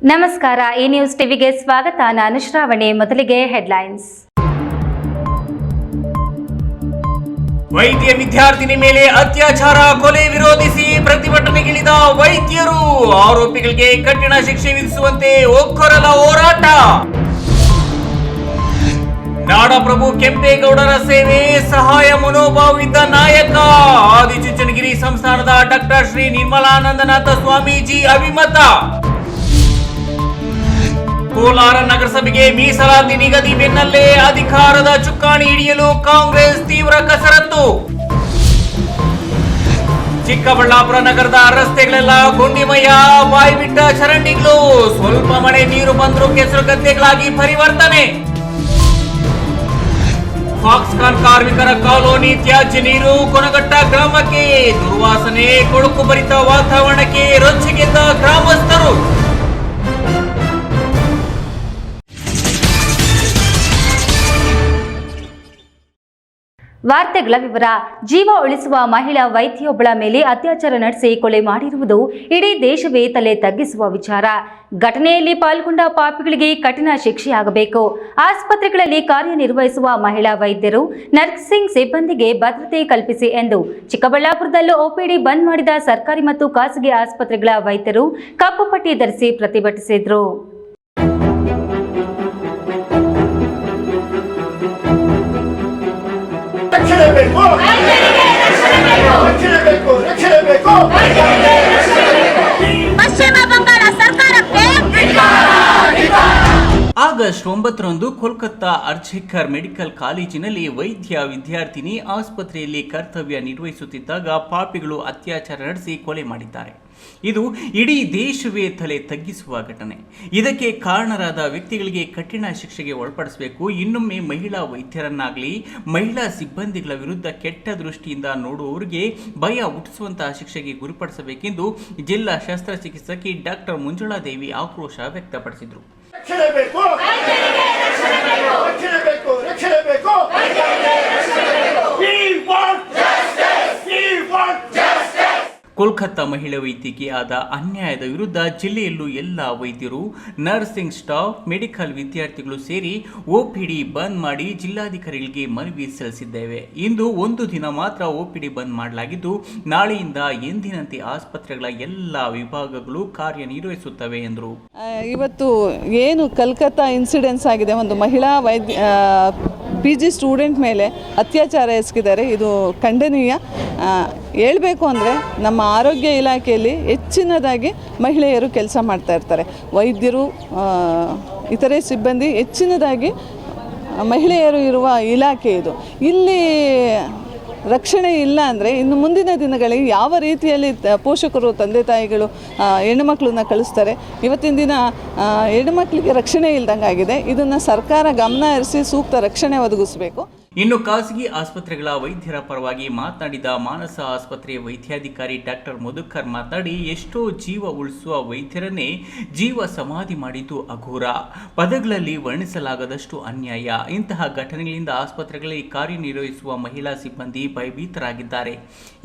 ನಮಸ್ಕಾರ, ಈ ನ್ಯೂಸ್ ಟಿವಿಗೆ ಸ್ವಾಗತ. ನಾನು ಶ್ರಾವಣಿ. ಮೊದಲಿಗೆ ಹೆಡ್ಲೈನ್ಸ್. ವೈದ್ಯ ವಿದ್ಯಾರ್ಥಿನಿ ಮೇಲೆ ಅತ್ಯಾಚಾರ ಕೊಲೆ ವಿರೋಧಿಸಿ ಪ್ರತಿಭಟನೆಗಿಳಿದ ವೈದ್ಯರು. ಆರೋಪಿಗಳಿಗೆ ಕಠಿಣ ಶಿಕ್ಷೆ ವಿಧಿಸುವಂತೆ ಒಕ್ಕೊರಲ ಹೋರಾಟ. ನಾಡಪ್ರಭು ಕೆಂಪೇಗೌಡರ ಸೇವೆ ಸಹಾಯ ಮನೋಭಾವವಿದ್ದ ನಾಯಕ. ಆದಿಚುಂಚನಗಿರಿ ಸಂಸ್ಥಾನದ ಡಾಕ್ಟರ್ ಶ್ರೀ ನಿರ್ಮಲಾನಂದನಾಥ ಸ್ವಾಮೀಜಿ ಅಭಿಮತ. ಕೋಲಾರ ನಗರಸಭೆಗೆ ಮೀಸಲಾತಿ ನಿಗದಿ ಬೆನ್ನಲ್ಲೇ ಅಧಿಕಾರದ ಚುಕ್ಕಾಣಿ ಹಿಡಿಯಲು ಕಾಂಗ್ರೆಸ್ ತೀವ್ರ ಕಸರತ್ತು. ಚಿಕ್ಕಬಳ್ಳಾಪುರ ನಗರದ ರಸ್ತೆಗಳೆಲ್ಲ ಗುಂಡಿಮಯ, ಬಾಯ್ಬಿಟ್ಟ ಚರಂಡಿಗಳು. ಸ್ವಲ್ಪ ಮಳೆ ನೀರು ಬಂದರೂ ಕೆಸರು ಗದ್ದೆಗಳಾಗಿ ಪರಿವರ್ತನೆ. ಫಾಕ್ಸ್ಕಾನ್ ಕಾರ್ಮಿಕರ ಕಾಲೋನಿ ತ್ಯಾಜ್ಯ ನೀರು ಕೊನಗಟ್ಟ ಗ್ರಾಮಕ್ಕೆ. ದುರ್ವಾಸನೆ, ಕೊಳುಕು ಭರಿತ ವಾತಾವರಣಕ್ಕೆ ರೊಚ್ಚಿಗೆದ್ದ ಗ್ರಾಮಸ್ಥರು. ವಾರ್ತೆಗಳ ವಿವರ. ಜೀವ ಉಳಿಸುವ ಮಹಿಳಾ ವೈದ್ಯೊಬ್ಬಳ ಮೇಲೆ ಅತ್ಯಾಚಾರ ನಡೆಸಿ ಕೊಲೆ ಮಾಡಿರುವುದು ಇಡೀ ದೇಶವೇ ತಲೆ ತಗ್ಗಿಸುವ ವಿಚಾರ. ಘಟನೆಯಲ್ಲಿ ಪಾಲ್ಗೊಂಡ ಪಾಪಿಗಳಿಗೆ ಕಠಿಣ ಶಿಕ್ಷೆಯಾಗಬೇಕು. ಆಸ್ಪತ್ರೆಗಳಲ್ಲಿ ಕಾರ್ಯನಿರ್ವಹಿಸುವ ಮಹಿಳಾ ವೈದ್ಯರು, ನರ್ಸಿಂಗ್ ಸಿಬ್ಬಂದಿಗೆ ಭದ್ರತೆ ಕಲ್ಪಿಸಿ ಎಂದು ಚಿಕ್ಕಬಳ್ಳಾಪುರದಲ್ಲೂ ಒಪಿಡಿ ಬಂದ್ ಮಾಡಿದ ಸರ್ಕಾರಿ ಮತ್ತು ಖಾಸಗಿ ಆಸ್ಪತ್ರೆಗಳ ವೈದ್ಯರು ಕಪ್ಪು ಪಟ್ಟಿ ಧರಿಸಿ ಪ್ರತಿಭಟಿಸಿದರು. ಆಗಸ್ಟ್ 9ರಂದು ಕೋಲ್ಕತ್ತಾ ಅರ್ಜಿಕರ್ ಮೆಡಿಕಲ್ ಕಾಲೇಜಿನಲ್ಲಿ ವೈದ್ಯ ವಿದ್ಯಾರ್ಥಿನಿ ಆಸ್ಪತ್ರೆಯಲ್ಲಿ ಕರ್ತವ್ಯ ನಿರ್ವಹಿಸುತ್ತಿದ್ದಾಗ ಪಾಪಿಗಳು ಅತ್ಯಾಚಾರ ನಡೆಸಿ ಕೊಲೆ ಮಾಡಿದ್ದಾರೆ. ಇದು ಇಡೀ ದೇಶವೇ ತಲೆ ತಗ್ಗಿಸುವ ಘಟನೆ. ಇದಕ್ಕೆ ಕಾರಣರಾದ ವ್ಯಕ್ತಿಗಳಿಗೆ ಕಠಿಣ ಶಿಕ್ಷೆಗೆ ಒಳಪಡಿಸಬೇಕು. ಇನ್ನೊಮ್ಮೆ ಮಹಿಳಾ ವೈದ್ಯರನ್ನಾಗಲಿ ಮಹಿಳಾ ಸಿಬ್ಬಂದಿಗಳ ವಿರುದ್ಧ ಕೆಟ್ಟ ದೃಷ್ಟಿಯಿಂದ ನೋಡುವವರಿಗೆ ಭಯ ಹುಟ್ಟಿಸುವಂತಹ ಶಿಕ್ಷೆಗೆ ಗುರಿಪಡಿಸಬೇಕೆಂದು ಜಿಲ್ಲಾ ಶಸ್ತ್ರಚಿಕಿತ್ಸಕಿ ಡಾಕ್ಟರ್ ಮಂಜುಳಾದೇವಿ ಆಕ್ರೋಶ ವ್ಯಕ್ತಪಡಿಸಿದರು. ಕೋಲ್ಕತ್ತಾ ಮಹಿಳಾ ವೈದ್ಯರಿಗೆ ಆದ ಅನ್ಯಾಯದ ವಿರುದ್ಧ ಜಿಲ್ಲೆಯಲ್ಲೂ ಎಲ್ಲ ವೈದ್ಯರು, ನರ್ಸಿಂಗ್ ಸ್ಟಾಫ್, ಮೆಡಿಕಲ್ ವಿದ್ಯಾರ್ಥಿಗಳು ಸೇರಿ ಒಪಿಡಿ ಬಂದ್ ಮಾಡಿ ಜಿಲ್ಲಾಧಿಕಾರಿಗಳಿಗೆ ಮನವಿ ಸಲ್ಲಿಸಿದ್ದೇವೆ. ಇಂದು ಒಂದು ದಿನ ಮಾತ್ರ ಒಪಿಡಿ ಬಂದ್ ಮಾಡಲಾಗಿದ್ದು, ನಾಳೆಯಿಂದ ಎಂದಿನಂತೆ ಆಸ್ಪತ್ರೆಗಳ ಎಲ್ಲ ವಿಭಾಗಗಳು ಕಾರ್ಯನಿರ್ವಹಿಸುತ್ತವೆ ಎಂದರು. ಇವತ್ತು ಏನು ಕಲ್ಕತ್ತಾ ಇನ್ಸಿಡೆನ್ಸ್ ಆಗಿದೆ, ಒಂದು ಮಹಿಳಾ PG ಸ್ಟೂಡೆಂಟ್ ಮೇಲೆ ಅತ್ಯಾಚಾರ ಎಸಗಿದ್ದಾರೆ. ಇದು ಖಂಡನೀಯ. ಹೇಳಬೇಕು ಅಂದರೆ ನಮ್ಮ ಆರೋಗ್ಯ ಇಲಾಖೆಯಲ್ಲಿ ಹೆಚ್ಚಿನದಾಗಿ ಮಹಿಳೆಯರು ಕೆಲಸ ಮಾಡ್ತಾ ಇರ್ತಾರೆ. ವೈದ್ಯರು, ಇತರೆ ಸಿಬ್ಬಂದಿ ಹೆಚ್ಚಿನದಾಗಿ ಮಹಿಳೆಯರು ಇರುವ ಇಲಾಖೆ ಇದು. ಇಲ್ಲಿ ರಕ್ಷಣೆ ಇಲ್ಲ ಅಂದರೆ ಇನ್ನು ಮುಂದಿನ ದಿನಗಳಿಗೆ ಯಾವ ರೀತಿಯಲ್ಲಿ ಪೋಷಕರು, ತಂದೆ ತಾಯಿಗಳು ಹೆಣ್ಣುಮಕ್ಕಳನ್ನ ಕಳಿಸ್ತಾರೆ. ಇವತ್ತಿನ ದಿನ ಹೆಣ್ಣುಮಕ್ಕಳಿಗೆ ರಕ್ಷಣೆ ಇಲ್ದಂಗೆ ಆಗಿದೆ. ಇದನ್ನು ಸರ್ಕಾರ ಗಮನ ಹರಿಸಿ ಸೂಕ್ತ ರಕ್ಷಣೆ ಒದಗಿಸಬೇಕು. ಇನ್ನು ಖಾಸಗಿ ಆಸ್ಪತ್ರೆಗಳ ವೈದ್ಯರ ಪರವಾಗಿ ಮಾತನಾಡಿದ ಮಾನಸ ಆಸ್ಪತ್ರೆಯ ವೈದ್ಯಾಧಿಕಾರಿ ಡಾಕ್ಟರ್ ಮಧುಕರ್ ಮಾತನಾಡಿ, ಎಷ್ಟೋ ಜೀವ ಉಳಿಸುವ ವೈದ್ಯರನ್ನೇ ಜೀವ ಸಮಾಧಿ ಮಾಡಿದ್ದು ಅಘೋರ, ಪದಗಳಲ್ಲಿ ವರ್ಣಿಸಲಾಗದಷ್ಟು ಅನ್ಯಾಯ. ಇಂತಹ ಘಟನೆಗಳಿಂದ ಆಸ್ಪತ್ರೆಗಳಲ್ಲಿ ಕಾರ್ಯನಿರ್ವಹಿಸುವ ಮಹಿಳಾ ಸಿಬ್ಬಂದಿ ಭಯಭೀತರಾಗಿದ್ದಾರೆ.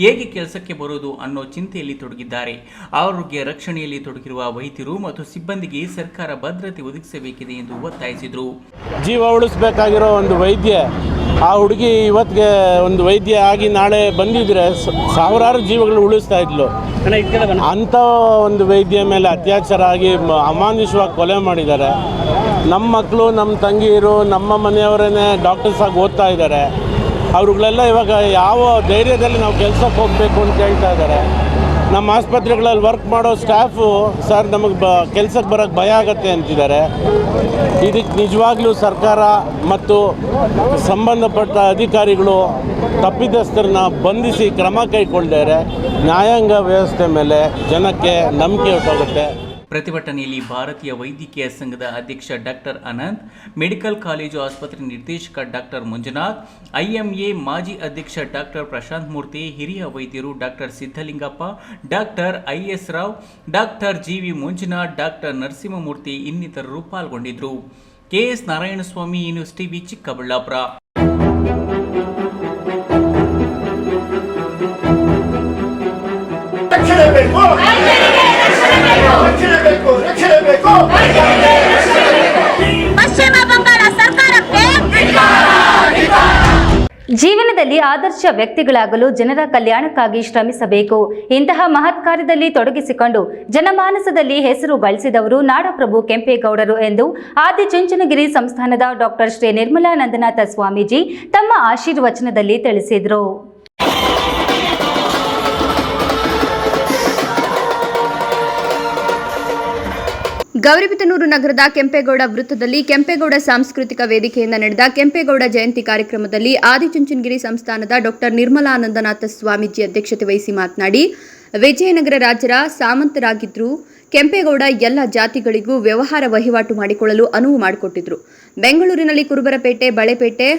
ಹೇಗೆ ಕೆಲಸಕ್ಕೆ ಬರೋದು ಅನ್ನೋ ಚಿಂತೆಯಲ್ಲಿ ತೊಡಗಿದ್ದಾರೆ. ಆರೋಗ್ಯ ರಕ್ಷಣೆಯಲ್ಲಿ ತೊಡಗಿರುವ ವೈದ್ಯರು ಮತ್ತು ಸಿಬ್ಬಂದಿಗೆ ಸರ್ಕಾರ ಭದ್ರತೆ ಒದಗಿಸಬೇಕಿದೆ ಎಂದು ಒತ್ತಾಯಿಸಿದರು. ಜೀವ ಉಳಿಸಬೇಕಾಗಿರೋ ಒಂದು ವೈದ್ಯ, ಆ ಹುಡುಗಿ ಇವತ್ತಿಗೆ ಒಂದು ವೈದ್ಯ ಆಗಿ ನಾಳೆ ಬಂದಿದ್ರೆ ಸಾವಿರಾರು ಜೀವಗಳು ಉಳಿಸ್ತಾ ಇದ್ಲು. ಅಂಥ ಒಂದು ವೈದ್ಯ ಮೇಲೆ ಅತ್ಯಾಚಾರ ಆಗಿ ಅಮಾನುಷವಾಗಿ ಕೊಲೆ ಮಾಡಿದ್ದಾರೆ. ನಮ್ಮ ಮಕ್ಕಳು, ನಮ್ಮ ತಂಗಿಯರು, ನಮ್ಮ ಮನೆಯವರೇ ಡಾಕ್ಟರ್ಸ್ ಆಗಿ ಓದ್ತಾ ಇದ್ದಾರೆ. ಅವ್ರುಗಳೆಲ್ಲ ಇವಾಗ ಯಾವ ಧೈರ್ಯದಲ್ಲಿ ನಾವು ಕೆಲಸಕ್ಕೆ ಹೋಗಬೇಕು ಅಂತ ಕೇಳ್ತಾ ಇದ್ದಾರೆ. ನಮ್ಮ ಆಸ್ಪತ್ರೆಗಳಲ್ಲಿ ವರ್ಕ್ ಮಾಡೋ ಸ್ಟಾಫು, ಸರ್ ನಮಗೆ ಕೆಲಸಕ್ಕೆ ಬರೋಕ್ಕೆ ಭಯ ಆಗುತ್ತೆ ಅಂತಿದ್ದಾರೆ. ಇದಕ್ಕೆ ನಿಜವಾಗ್ಲೂ ಸರ್ಕಾರ ಮತ್ತು ಸಂಬಂಧಪಟ್ಟ ಅಧಿಕಾರಿಗಳು ತಪ್ಪಿತಸ್ಥರನ್ನ ಬಂಧಿಸಿ ಕ್ರಮ ಕೈಗೊಂಡಿದ್ದಾರೆ. ನ್ಯಾಯಾಂಗ ವ್ಯವಸ್ಥೆ ಮೇಲೆ ಜನಕ್ಕೆ ನಂಬಿಕೆ ಹೊರಟೋಗುತ್ತೆ. ಪ್ರತಿಭಟನೆಯಲ್ಲಿ ಭಾರತೀಯ ವೈದ್ಯಕೀಯ ಸಂಘದ ಅಧ್ಯಕ್ಷ ಡಾಕ್ಟರ್ ಅನಂತ್, ಮೆಡಿಕಲ್ ಕಾಲೇಜು ಆಸ್ಪತ್ರೆ ನಿರ್ದೇಶಕ ಡಾಕ್ಟರ್ ಮಂಜುನಾಥ್, IMA ಮಾಜಿ ಅಧ್ಯಕ್ಷ ಡಾಕ್ಟರ್ ಪ್ರಶಾಂತ್ ಮೂರ್ತಿ, ಹಿರಿಯ ವೈದ್ಯರು doctor Siddalingappa, doctor IS Rao, doctor GV Manjunath, doctor Narasimhamurthy ಇನ್ನಿತರರು ಪಾಲ್ಗೊಂಡಿದ್ದರು. KS Narayanaswamy, news TV, Chikkaballapur. ರಕ್ಷಣೆ ಬೇಕು, ರಕ್ಷಣೆ ಬೇಕು, ರಕ್ಷಣೆ ಬೇಕು. ಪಶ್ಚಿಮ ಬಂಗಾಳ ಸರ್ಕಾರಕ್ಕೆ ಜೀವನದಲ್ಲಿ ಆದರ್ಶ ವ್ಯಕ್ತಿಗಳಾಗಲು ಜನರ ಕಲ್ಯಾಣಕ್ಕಾಗಿ ಶ್ರಮಿಸಬೇಕು. ಇಂತಹ ಮಹತ್ ಕಾರ್ಯದಲ್ಲಿ ತೊಡಗಿಸಿಕೊಂಡು ಜನಮಾನಸದಲ್ಲಿ ಹೆಸರು ಗಳಿಸಿದವರು ನಾಡಪ್ರಭು ಕೆಂಪೇಗೌಡರು ಎಂದು ಆದಿಚುಂಚನಗಿರಿ ಸಂಸ್ಥಾನದ ಡಾಕ್ಟರ್ ಶ್ರೀ ನಿರ್ಮಲಾನಂದನಾಥ ಸ್ವಾಮೀಜಿ ತಮ್ಮ ಆಶೀರ್ವಚನದಲ್ಲಿ ತಿಳಿಸಿದರು. ಗೌರಿಬಿದನೂರು ನಗರದ ಕೆಂಪೇಗೌಡ ವೃತ್ತದಲ್ಲಿ ಕೆಂಪೇಗೌಡ ಸಾಂಸ್ಕೃತಿಕ ವೇದಿಕೆಯಿಂದ ನಡೆದ ಕೆಂಪೇಗೌಡ ಜಯಂತಿ ಕಾರ್ಯಕ್ರಮದಲ್ಲಿ ಆದಿಚುಂಚನಗಿರಿ ಸಂಸ್ಥಾನದ ಡಾಕ್ಟರ್ ನಿರ್ಮಲಾನಂದನಾಥ ಸ್ವಾಮೀಜಿ ಅಧ್ಯಕ್ಷತೆ ವಹಿಸಿ ಮಾತನಾಡಿ, ವಿಜಯನಗರ ರಾಜರ ಸಾಮಂತರಾಗಿದ್ದರು. ಕೆಂಪೇಗೌಡ ಎಲ್ಲ ಜಾತಿಗಳಿಗೂ ವ್ಯವಹಾರ ವಹಿವಾಟು ಮಾಡಿಕೊಳ್ಳಲು ಅನುವು ಮಾಡಿಕೊಟ್ಟಿದ್ರು. ಬೆಂಗಳೂರಿನಲ್ಲಿ ಕುರುಬರಪೇಟೆ, ಬಳೆಪೇಟೆ,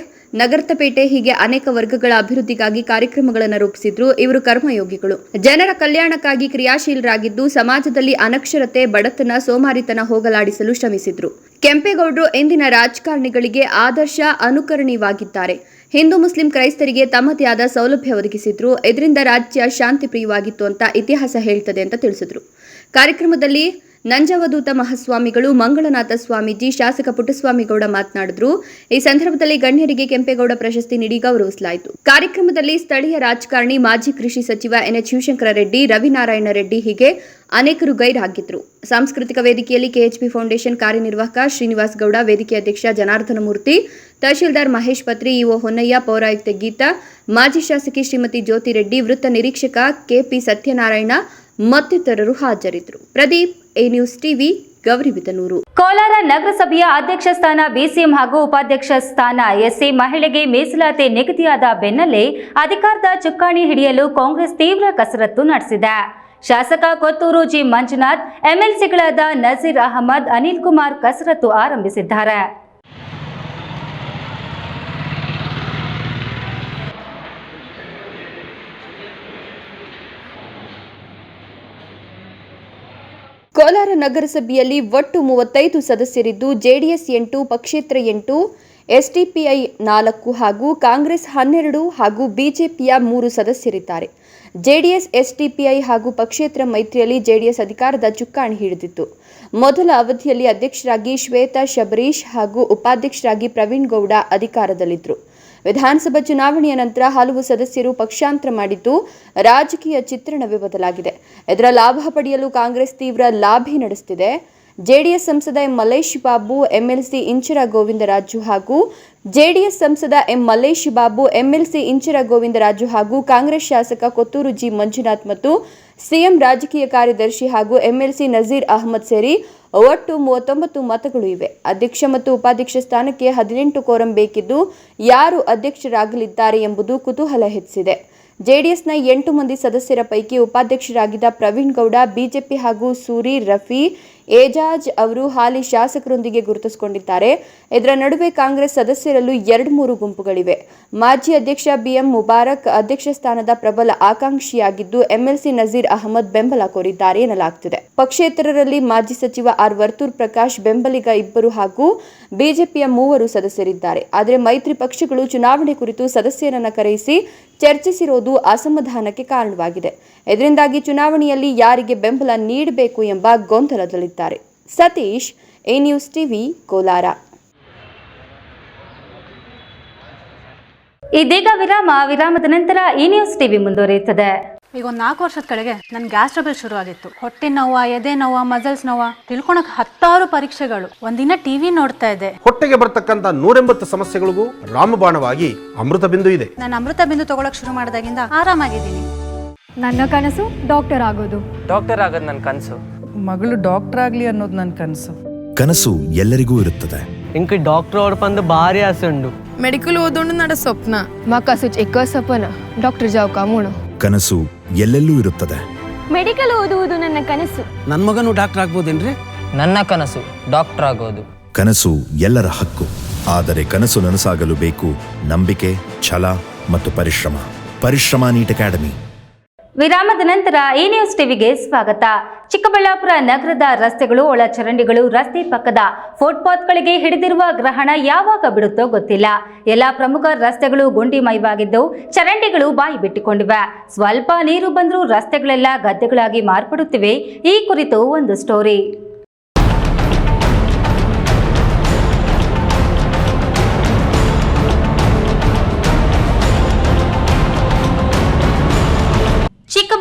ನಗರ್ತಪೇಟೆ ಹೀಗೆ ಅನೇಕ ವರ್ಗಗಳ ಅಭಿವೃದ್ಧಿಗಾಗಿ ಕಾರ್ಯಕ್ರಮಗಳನ್ನು ರೂಪಿಸಿದ್ರು. ಇವರು ಕರ್ಮಯೋಗಿಗಳು. ಜನರ ಕಲ್ಯಾಣಕ್ಕಾಗಿ ಕ್ರಿಯಾಶೀಲರಾಗಿದ್ದು ಸಮಾಜದಲ್ಲಿ ಅನಕ್ಷರತೆ, ಬಡತನ, ಸೋಮಾರಿತನ ಹೋಗಲಾಡಿಸಲು ಶ್ರಮಿಸಿದ್ರು. ಕೆಂಪೇಗೌಡರು ಇಂದಿನ ರಾಜಕಾರಣಿಗಳಿಗೆ ಆದರ್ಶ, ಅನುಕರಣೀಯವಾಗಿದ್ದಾರೆ. ಹಿಂದೂ ಮುಸ್ಲಿಂ ಕ್ರೈಸ್ತರಿಗೆ ತಮ್ಮದೇ ಆದ ಸೌಲಭ್ಯ ಒದಗಿಸಿದ್ರು. ಇದರಿಂದ ರಾಜ್ಯ ಶಾಂತಿಪ್ರಿಯವಾಗಿತ್ತು ಅಂತ ಇತಿಹಾಸ ಹೇಳ್ತದೆ ಅಂತ ತಿಳಿಸಿದ್ರು. ಕಾರ್ಯಕ್ರಮದಲ್ಲಿ ನಂಜವಧೂತ ಮಹಾಸ್ವಾಮಿಗಳು, ಮಂಗಳನಾಥ ಸ್ವಾಮೀಜಿ, ಶಾಸಕ ಪುಟ್ಟಸ್ವಾಮಿಗೌಡ ಮಾತನಾಡಿದ್ರು. ಈ ಸಂದರ್ಭದಲ್ಲಿ ಗಣ್ಯರಿಗೆ ಕೆಂಪೇಗೌಡ ಪ್ರಶಸ್ತಿ ನೀಡಿ ಗೌರವಿಸಲಾಯಿತು. ಕಾರ್ಯಕ್ರಮದಲ್ಲಿ ಸ್ಥಳೀಯ ರಾಜಕಾರಣಿ, ಮಾಜಿ ಕೃಷಿ ಸಚಿವ ಎನ್ಎಚ್ ಶಿವಶಂಕರ ರೆಡ್ಡಿ, ರವಿನಾರಾಯಣ ರೆಡ್ಡಿ ಹೀಗೆ ಅನೇಕರು ಗೈರಾಗಿದ್ದರು. ಸಾಂಸ್ಕೃತಿಕ ವೇದಿಕೆಯಲ್ಲಿ ಕೆಎಚ್ಪಿ ಫೌಂಡೇಶನ್ ಕಾರ್ಯನಿರ್ವಾಹಕ ಶ್ರೀನಿವಾಸ್ ಗೌಡ, ವೇದಿಕೆ ಅಧ್ಯಕ್ಷ ಜನಾರ್ದನ ಮೂರ್ತಿ, ತಹಶೀಲ್ದಾರ್ ಮಹೇಶ್ ಪತ್ರಿ, ಇಒ ಹೊನ್ನಯ್ಯ, ಪೌರಾಯುಕ್ತೆ ಗೀತಾ, ಮಾಜಿ ಶಾಸಕಿ ಶ್ರೀಮತಿ ಜ್ಯೋತಿ ರೆಡ್ಡಿ, ವೃತ್ತ ನಿರೀಕ್ಷಕ ಕೆಪಿ ಸತ್ಯನಾರಾಯಣ ಮತ್ತಿತರರು ಹಾಜರಿದ್ದರು. Pradeep, A news TV, Gauribidanur. Kolar ನಗರಸಭೆಯ ಅಧ್ಯಕ್ಷ ಸ್ಥಾನ ಬಿಸಿಎಂ ಹಾಗೂ ಉಪಾಧ್ಯಕ್ಷ ಸ್ಥಾನ ಎಸ್ಸಿ ಮಹಿಳೆಗೆ ಮೀಸಲಾತಿ ನಿಗದಿಯಾದ ಬೆನ್ನಲ್ಲೇ ಅಧಿಕಾರದ ಚುಕ್ಕಾಣಿ ಹಿಡಿಯಲು ಕಾಂಗ್ರೆಸ್ ತೀವ್ರ ಕಸರತ್ತು ನಡೆಸಿದೆ. ಶಾಸಕ ಕೊತ್ತೂರು ಜಿ ಮಂಜುನಾಥ್, ಎಂಎಲ್ಸಿಗಳಾದ ನಜೀರ್ ಅಹಮದ್, ಅನಿಲ್ ಕುಮಾರ್ ಕಸರತ್ತು ಆರಂಭಿಸಿದ್ದಾರೆ. ಕೋಲಾರ ನಗರಸಭೆಯಲ್ಲಿ ಒಟ್ಟು 35 ಸದಸ್ಯರಿದ್ದು ಜೆಡಿಎಸ್ 8, ಪಕ್ಷೇತರ 8, ಎಸ್ಡಿಪಿಐ 4 ಹಾಗೂ ಕಾಂಗ್ರೆಸ್ 12 ಹಾಗೂ ಬಿಜೆಪಿಯ 3 ಸದಸ್ಯರಿದ್ದಾರೆ. ಜೆಡಿಎಸ್, ಎಸ್ಡಿಪಿಐ ಹಾಗೂ ಪಕ್ಷೇತರ ಮೈತ್ರಿಯಲ್ಲಿ ಜೆಡಿಎಸ್ ಅಧಿಕಾರದ ಚುಕ್ಕಾಣಿ ಹಿಡಿದಿತ್ತು. ಮೊದಲ ಅವಧಿಯಲ್ಲಿ ಅಧ್ಯಕ್ಷರಾಗಿ ಶ್ವೇತಾ ಶಬರೀಶ್ ಹಾಗೂ ಉಪಾಧ್ಯಕ್ಷರಾಗಿ ಪ್ರವೀಣ್ ಗೌಡ ಅಧಿಕಾರದಲ್ಲಿದ್ದರು. ವಿಧಾನಸಭಾ ಚುನಾವಣೆಯ ನಂತರ ಹಲವು ಸದಸ್ಯರು ಪಕ್ಷಾಂತರ ಮಾಡಿದ್ದು ರಾಜಕೀಯ ಚಿತ್ರಣವೇ ಬದಲಾಗಿದೆ. ಇದರ ಲಾಭ ಪಡೆಯಲು ಕಾಂಗ್ರೆಸ್ ತೀವ್ರ ಲಾಬಿ ನಡೆಸುತ್ತಿದೆ. ಜೆಡಿಎಸ್ ಸಂಸದ ಎಂ ಮಲ್ಲೇಶ್ ಬಾಬು, ಎಂಎಲ್ಸಿ ಇಂಚರ ಗೋವಿಂದರಾಜು ಹಾಗೂ ಜೆಡಿಎಸ್ ಸಂಸದ ಎಂ ಮಲ್ಲೇಶ್ ಬಾಬು, ಎಂಎಲ್ಸಿ ಇಂಚರ ಗೋವಿಂದರಾಜು ಹಾಗೂ ಕಾಂಗ್ರೆಸ್ ಶಾಸಕ ಕೊತ್ತೂರು ಜಿ ಮಂಜುನಾಥ್ ಮತ್ತು ಸಿಎಂ ರಾಜಕೀಯ ಕಾರ್ಯದರ್ಶಿ ಹಾಗೂ ಎಂಎಲ್ಸಿ ನಜೀರ್ ಅಹಮದ್ ಸೇರಿ ಒಟ್ಟು 39 ಮತಗಳು ಇವೆ. ಅಧ್ಯಕ್ಷ ಮತ್ತು ಉಪಾಧ್ಯಕ್ಷ ಸ್ಥಾನಕ್ಕೆ 18 ಕೋರಂ ಬೇಕಿದ್ದು ಯಾರು ಅಧ್ಯಕ್ಷರಾಗಲಿದ್ದಾರೆ ಎಂಬುದು ಕುತೂಹಲ ಹೆಚ್ಚಿಸಿದೆ. ಜೆಡಿಎಸ್ನ 8 ಮಂದಿ ಸದಸ್ಯರ ಪೈಕಿ ಉಪಾಧ್ಯಕ್ಷರಾಗಿದ್ದ ಪ್ರವೀಣ್ ಗೌಡ ಬಿಜೆಪಿ ಹಾಗೂ ಸೂರಿ ರಫಿ ಏಜಾಜ್ ಅವರು ಹಾಲಿ ಶಾಸಕರೊಂದಿಗೆ ಗುರುತಿಸಿಕೊಂಡಿದ್ದಾರೆ. ಇದರ ನಡುವೆ ಕಾಂಗ್ರೆಸ್ ಸದಸ್ಯರಲ್ಲೂ 2-3 ಗುಂಪುಗಳಿವೆ. ಮಾಜಿ ಅಧ್ಯಕ್ಷ ಬಿಎಂ ಮುಬಾರಕ್ ಅಧ್ಯಕ್ಷ ಸ್ಥಾನದ ಪ್ರಬಲ ಆಕಾಂಕ್ಷಿಯಾಗಿದ್ದು ಎಂಎಲ್ಸಿ ನಜೀರ್ ಅಹಮದ್ ಬೆಂಬಲ ಕೋರಿದ್ದಾರೆ ಎನ್ನಲಾಗುತ್ತಿದೆ. ಪಕ್ಷೇತರರಲ್ಲಿ ಮಾಜಿ ಸಚಿವ ಆರ್ ವರ್ತೂರ್ ಪ್ರಕಾಶ್ ಬೆಂಬಲಿಗ 2 ಹಾಗೂ ಬಿಜೆಪಿಯ 3 ಸದಸ್ಯರಿದ್ದಾರೆ. ಆದರೆ ಮೈತ್ರಿ ಪಕ್ಷಗಳು ಚುನಾವಣೆ ಕುರಿತು ಸದಸ್ಯರನ್ನು ಕರೆಯಿಸಿ ಚರ್ಚಿಸಿರುವುದು ಅಸಮಾಧಾನಕ್ಕೆ ಕಾರಣವಾಗಿದೆ. ಇದರಿಂದಾಗಿ ಚುನಾವಣೆಯಲ್ಲಿ ಯಾರಿಗೆ ಬೆಂಬಲ ನೀಡಬೇಕು ಎಂಬ ಗೊಂದಲದಲ್ಲಿದ್ದಾರೆ. Satish, A news TV, Kolar. ಇದೀಗ ವಿರಾಮದ ನಂತರ ಈ ನ್ಯೂಸ್ ಟಿವಿ ಮುಂದುವರಿಯುತ್ತದೆ. ಈಗ ಒಂದು 4 ವರ್ಷದ ಕೆಳಗೆ ನನ್ನ ಗ್ಯಾಸ್ ಟ್ರಬಲ್ ಶುರು ಆಗಿತ್ತು. ಹೊಟ್ಟೆ ನೋವ, ಎದೆ ನೋವ, ಮಸಲ್ಸ್ ನೋವ, ತಿಳ್ಕೊಳಕ್ 10 ಪರೀಕ್ಷೆಗಳು. ಒಂದಿನ ಟಿವಿ ನೋಡ್ತಾ ಇದ್ದೆ. ಹೊಟ್ಟೆಗೆ ಬರ್ತಕ್ಕಂತ 180 ಸಮಸ್ಯೆಗಳಿಗೂ ರಾಮಬಾಣವಾಗಿ ಅಮೃತ ಬಿಂದು ಇದೆ. ನಾನು ಅಮೃತ ಬಿಂದು ತಗೊಳಕ್ ಶುರು ಮಾಡಿದಾಗಿಂದ ಆರಾಮಾಗಿದ್ದೀನಿ. ನನ್ನ ಕನಸು ಡಾಕ್ಟರ್ ಆಗೋದು. ಡಾಕ್ಟರ್ ಆಗೋದು ನನ್ನ ಕನಸು. ಮಗಳು ಡಾಕ್ಟರ್ ಆಗ್ಲಿ ಅನ್ನೋದು ನನ್ನ ಕನಸು. ಕನಸು ಎಲ್ಲರಿಗೂ ಇರುತ್ತದೆ. ಇಂಕ ಡಾಕ್ಟರ್ ಓಡ್ಪಂದು ಭಾರಿ ಆಸೆ ಉಂಡು. ಮೆಡಿಕಲ್ ಓದೋಣ ನಡ ಸ್ವಪ್ನ. ಮಕ್ಕಸುಚ್ ಎಕ್ಕ ಸಪನ ಡಾಕ್ಟರ್ ಜಾವ್ ಕಾಮೂಣ. ಕನಸು ಎಲ್ಲೆಲ್ಲೂ ಇರುತ್ತದೆ. ಮೆಡಿಕಲ್ ಓದುವುದು ನನ್ನ ಕನಸು. ನನ್ನ ಮಗನು ಡಾಕ್ಟರ್ ಆಗ್ಬೋದೇನ್ರಿ? ನನ್ನ ಕನಸು ಡಾಕ್ಟರ್ ಆಗೋದು. ಕನಸು ಎಲ್ಲರ ಹಕ್ಕು. ಆದರೆ ಕನಸು ನನಸಾಗಲು ಬೇಕು ನಂಬಿಕೆ, ಛಲ ಮತ್ತು ಪರಿಶ್ರಮ ನೀಟ್ ಅಕಾಡೆಮಿ. ವಿರಾಮದ ನಂತರ ಈ ನ್ಯೂಸ್ ಟಿವಿಗೆ ಸ್ವಾಗತ. ಚಿಕ್ಕಬಳ್ಳಾಪುರ ನಗರದ ರಸ್ತೆಗಳು, ಒಳಚರಂಡಿಗಳು, ರಸ್ತೆ ಪಕ್ಕದ ಫುಟ್ಪಾತ್ಗಳಿಗೆ ಹಿಡಿದಿರುವ ಗ್ರಹಣ ಯಾವಾಗ ಬಿಡುತ್ತೋ ಗೊತ್ತಿಲ್ಲ. ಎಲ್ಲಾ ಪ್ರಮುಖ ರಸ್ತೆಗಳು ಗುಂಡಿಮಯವಾಗಿದ್ದು ಚರಂಡಿಗಳು ಬಾಯಿ ಬಿಟ್ಟಿಕೊಂಡಿವೆ. ಸ್ವಲ್ಪ ನೀರು ಬಂದರೂ ರಸ್ತೆಗಳೆಲ್ಲ ಗದ್ದೆಗಳಾಗಿ ಮಾರ್ಪಡುತ್ತಿವೆ. ಈ ಕುರಿತು ಒಂದು ಸ್ಟೋರಿ.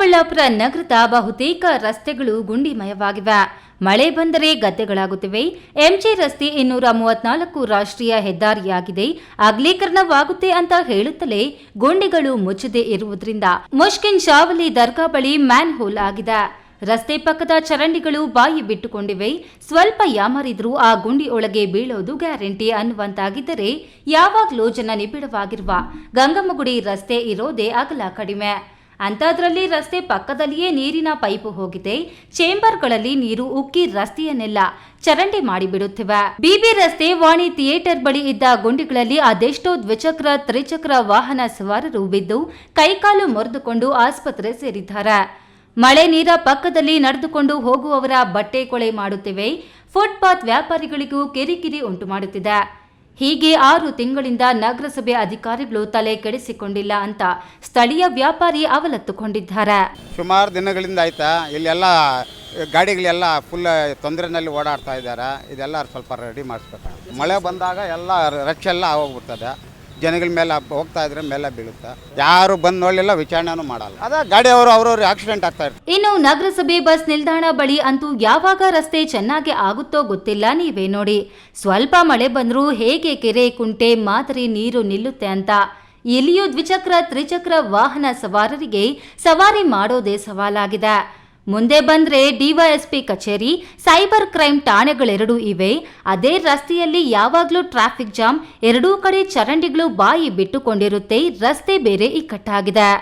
ಚಿಕ್ಕಬಳ್ಳಾಪುರ ನಗರದ ಬಹುತೇಕ ರಸ್ತೆಗಳು ಗುಂಡಿಮಯವಾಗಿವೆ. ಮಳೆ ಬಂದರೆ ಗದ್ದೆಗಳಾಗುತ್ತಿವೆ. ಎಂಜಿ ರಸ್ತೆ 234 ರಾಷ್ಟ್ರೀಯ ಹೆದ್ದಾರಿಯಾಗಿದೆ. ಅಗಲೀಕರಣವಾಗುತ್ತೆ ಅಂತ ಹೇಳುತ್ತಲೇ ಗುಂಡಿಗಳು ಮುಚ್ಚದೆ ಇರುವುದರಿಂದ ಮುಷ್ಕಿನ್ ಶಾವಲಿ ದರ್ಗಾ ಬಳಿ ಮ್ಯಾನ್ ಹೋಲ್ ಆಗಿದೆ. ರಸ್ತೆ ಪಕ್ಕದ ಚರಂಡಿಗಳು ಬಾಯಿ ಬಿಟ್ಟುಕೊಂಡಿವೆ. ಸ್ವಲ್ಪ ಯಾಮಾರಿದ್ರೂ ಆ ಗುಂಡಿ ಒಳಗೆ ಬೀಳೋದು ಗ್ಯಾರಂಟಿ ಅನ್ನುವಂತಾಗಿದ್ದರೆ ಯಾವಾಗಲೂ ಜನ ನಿಬಿಡವಾಗಿರುವ ಗಂಗಮ್ಮಗುಡಿ ರಸ್ತೆ ಇರೋದೇ ಅಗಲ ಕಡಿಮೆ. ಅಂಥದ್ರಲ್ಲಿ ರಸ್ತೆ ಪಕ್ಕದಲ್ಲಿಯೇ ನೀರಿನ ಪೈಪು ಹೋಗಿದೆ. ಚೇಂಬರ್ಗಳಲ್ಲಿ ನೀರು ಉಕ್ಕಿ ರಸ್ತೆಯನ್ನೆಲ್ಲ ಚರಂಡಿ ಮಾಡಿಬಿಡುತ್ತಿವೆ. ಬಿಬಿ ರಸ್ತೆ ವಾಣಿ ಥಿಯೇಟರ್ ಬಳಿ ಇದ್ದ ಗುಂಡಿಗಳಲ್ಲಿ ಅದೆಷ್ಟೋ ದ್ವಿಚಕ್ರ ತ್ರಿಚಕ್ರ ವಾಹನ ಸವಾರರು ಬಿದ್ದು ಕೈಕಾಲು ಮುರಿದುಕೊಂಡು ಆಸ್ಪತ್ರೆ ಸೇರಿದ್ದಾರೆ. ಮಳೆ ನೀರ ಪಕ್ಕದಲ್ಲಿ ನಡೆದುಕೊಂಡು ಹೋಗುವವರ ಬಟ್ಟೆ ಕೊಳೆ ಮಾಡುತ್ತಿವೆ. ಫುಟ್ಪಾತ್ ವ್ಯಾಪಾರಿಗಳಿಗೂ ಕಿರಿಕಿರಿ ಉಂಟು ಮಾಡುತ್ತಿದೆ. ಹೀಗೆ 6 ತಿಂಗಳಿಂದ ನಗರಸಭೆ ಅಧಿಕಾರಿಗಳು ತಲೆ ಕೆಡಿಸಿಕೊಂಡಿಲ್ಲ ಅಂತ ಸ್ಥಳೀಯ ವ್ಯಾಪಾರಿ ಅವಲತ್ತುಕೊಂಡಿದ್ದಾರೆ. ಸುಮಾರು ದಿನಗಳಿಂದ ಆಯ್ತಾ ಇಲ್ಲೆಲ್ಲ ಗಾಡಿಗಳೆಲ್ಲ ಫುಲ್ ತೊಂದರೆನಲ್ಲಿ ಓಡಾಡ್ತಾ ಇದ್ದಾರೆ. ಇದೆಲ್ಲ ಸ್ವಲ್ಪ ರೆಡಿ ಮಾಡಿಸ್ಬೇಕು. ಮಳೆ ಬಂದಾಗ ಎಲ್ಲ ರಕ್ಷೆ ಎಲ್ಲ ಆಗೋಗ್ಬಿಡ್ತದೆ. ಜನಗಳ ಮೇಲೆ ಹೋಗ್ತಾ ಇದ್ರೆ ಮೇಲೆ ಬೀಳುತ್ತೆ. ಯಾರು ಬಂದು ನೋಡಲಿಲ್ಲ, ವಿಚಾರಣೆನೂ ಮಾಡಲ್ಲ. ಅದ ಗಾಡಿಯವರು ಅವ್ರವ್ರು ಆಕ್ಸಿಡೆಂಟ್ ಆಗ್ತಾ ಇರ್ತಾರೆ. ಇನ್ನು ನಗರಸಭೆ ಬಸ್ ನಿಲ್ದಾಣ ಬಳಿ ಅಂತೂ ಯಾವಾಗ ರಸ್ತೆ ಚೆನ್ನಾಗಿ ಆಗುತ್ತೋ ಗೊತ್ತಿಲ್ಲ. ನೀವೇ ನೋಡಿ, ಸ್ವಲ್ಪ ಮಳೆ ಬಂದರೂ ಹೇಗೆ ಕೆರೆ ಕುಂಟೆ ಮಾದರಿ ನೀರು ನಿಲ್ಲುತ್ತೆ ಅಂತ. ಇಲ್ಲಿಯೂ ದ್ವಿಚಕ್ರ ತ್ರಿಚಕ್ರ ವಾಹನ ಸವಾರರಿಗೆ ಸವಾರಿ ಮಾಡೋದೇ ಸವಾಲಾಗಿದೆ. ಮುಂದೆ ಬಂದ್ರೆ ಡಿವೈಎಸ್ಪಿ ಕಚೇರಿ, ಸೈಬರ್ ಕ್ರೈಮ್ ಠಾಣೆಗಳೆರಡೂ ಇವೆ. ಅದೇ ರಸ್ತೆಯಲ್ಲಿ ಯಾವಾಗಲೂ ಟ್ರಾಫಿಕ್ ಜಾಮ್, ಎರಡೂ ಕಡೆ ಚರಂಡಿಗಳು ಬಾಯಿ ಬಿಟ್ಟುಕೊಂಡಿರುತ್ತೆ. ರಸ್ತೆ ಬೇರೆ ಇಕ್ಕಟ್ಟಾಗಿದೆ.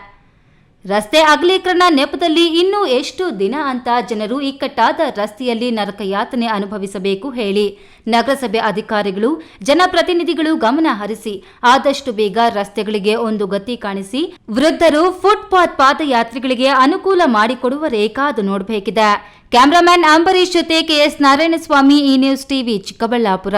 ರಸ್ತೆ ಅಗಲೀಕರಣ ನೆಪದಲ್ಲಿ ಇನ್ನೂ ಎಷ್ಟು ದಿನ ಅಂತ ಜನರು ಇಕ್ಕಟ್ಟಾದ ರಸ್ತೆಯಲ್ಲಿ ನರಕಯಾತನೆ ಅನುಭವಿಸಬೇಕು ಹೇಳಿ. ನಗರಸಭೆ ಅಧಿಕಾರಿಗಳು, ಜನಪ್ರತಿನಿಧಿಗಳು ಗಮನ ಹರಿಸಿ ಆದಷ್ಟು ಬೇಗ ರಸ್ತೆಗಳಿಗೆ ಒಂದು ಗತಿ ಕಾಣಿಸಿ ವೃದ್ಧರು, ಫುಟ್ಪಾತ್ ಪಾದಯಾತ್ರಿಗಳಿಗೆ ಅನುಕೂಲ ಮಾಡಿಕೊಡುವರೇ ಕಾದು ನೋಡಬೇಕಿದೆ. ಕ್ಯಾಮರಾಮನ್ ಅಂಬರೀಶ್ ಜೊತೆ ಕೆಎಸ್ ನಾರಾಯಣಸ್ವಾಮಿ, ಈ ನ್ಯೂಸ್ ಟಿವಿ, ಚಿಕ್ಕಬಳ್ಳಾಪುರ.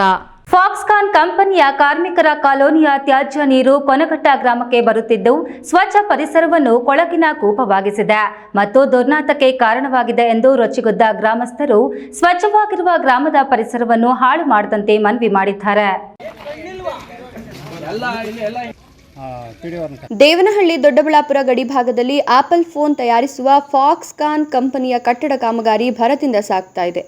ಫಾಕ್ಸ್ಕಾನ್ ಕಂಪನಿಯ ಕಾರ್ಮಿಕರ ಕಾಲೋನಿಯ ತ್ಯಾಜ್ಯ ನೀರು ಕೊನಘಟ್ಟ ಗ್ರಾಮಕ್ಕೆ ಬರುತ್ತಿದ್ದು ಸ್ವಚ್ಛ ಪರಿಸರವನ್ನು ಕೊಳಕಿನ ಕೂಪವಾಗಿಸಿದೆ ಮತ್ತು ದುರ್ನಾತಕ್ಕೆ ಕಾರಣವಾಗಿದೆ ಎಂದು ರೊಚ್ಚಿಗೆದ್ದ ಗ್ರಾಮಸ್ಥರು ಸ್ವಚ್ಛವಾಗಿರುವ ಗ್ರಾಮದ ಪರಿಸರವನ್ನು ಹಾಳು ಮಾಡದಂತೆ ಮನವಿ ಮಾಡಿದ್ದಾರೆ. ದೇವನಹಳ್ಳಿ ದೊಡ್ಡಬಳ್ಳಾಪುರ ಗಡಿ ಭಾಗದಲ್ಲಿ ಆಪಲ್ ಫೋನ್ ತಯಾರಿಸುವ ಫಾಕ್ಸ್ಕಾನ್ ಕಂಪನಿಯ ಕಟ್ಟಡ ಕಾಮಗಾರಿ ಭರದಿಂದ ಸಾಗ್ತಾ ಇದೆ.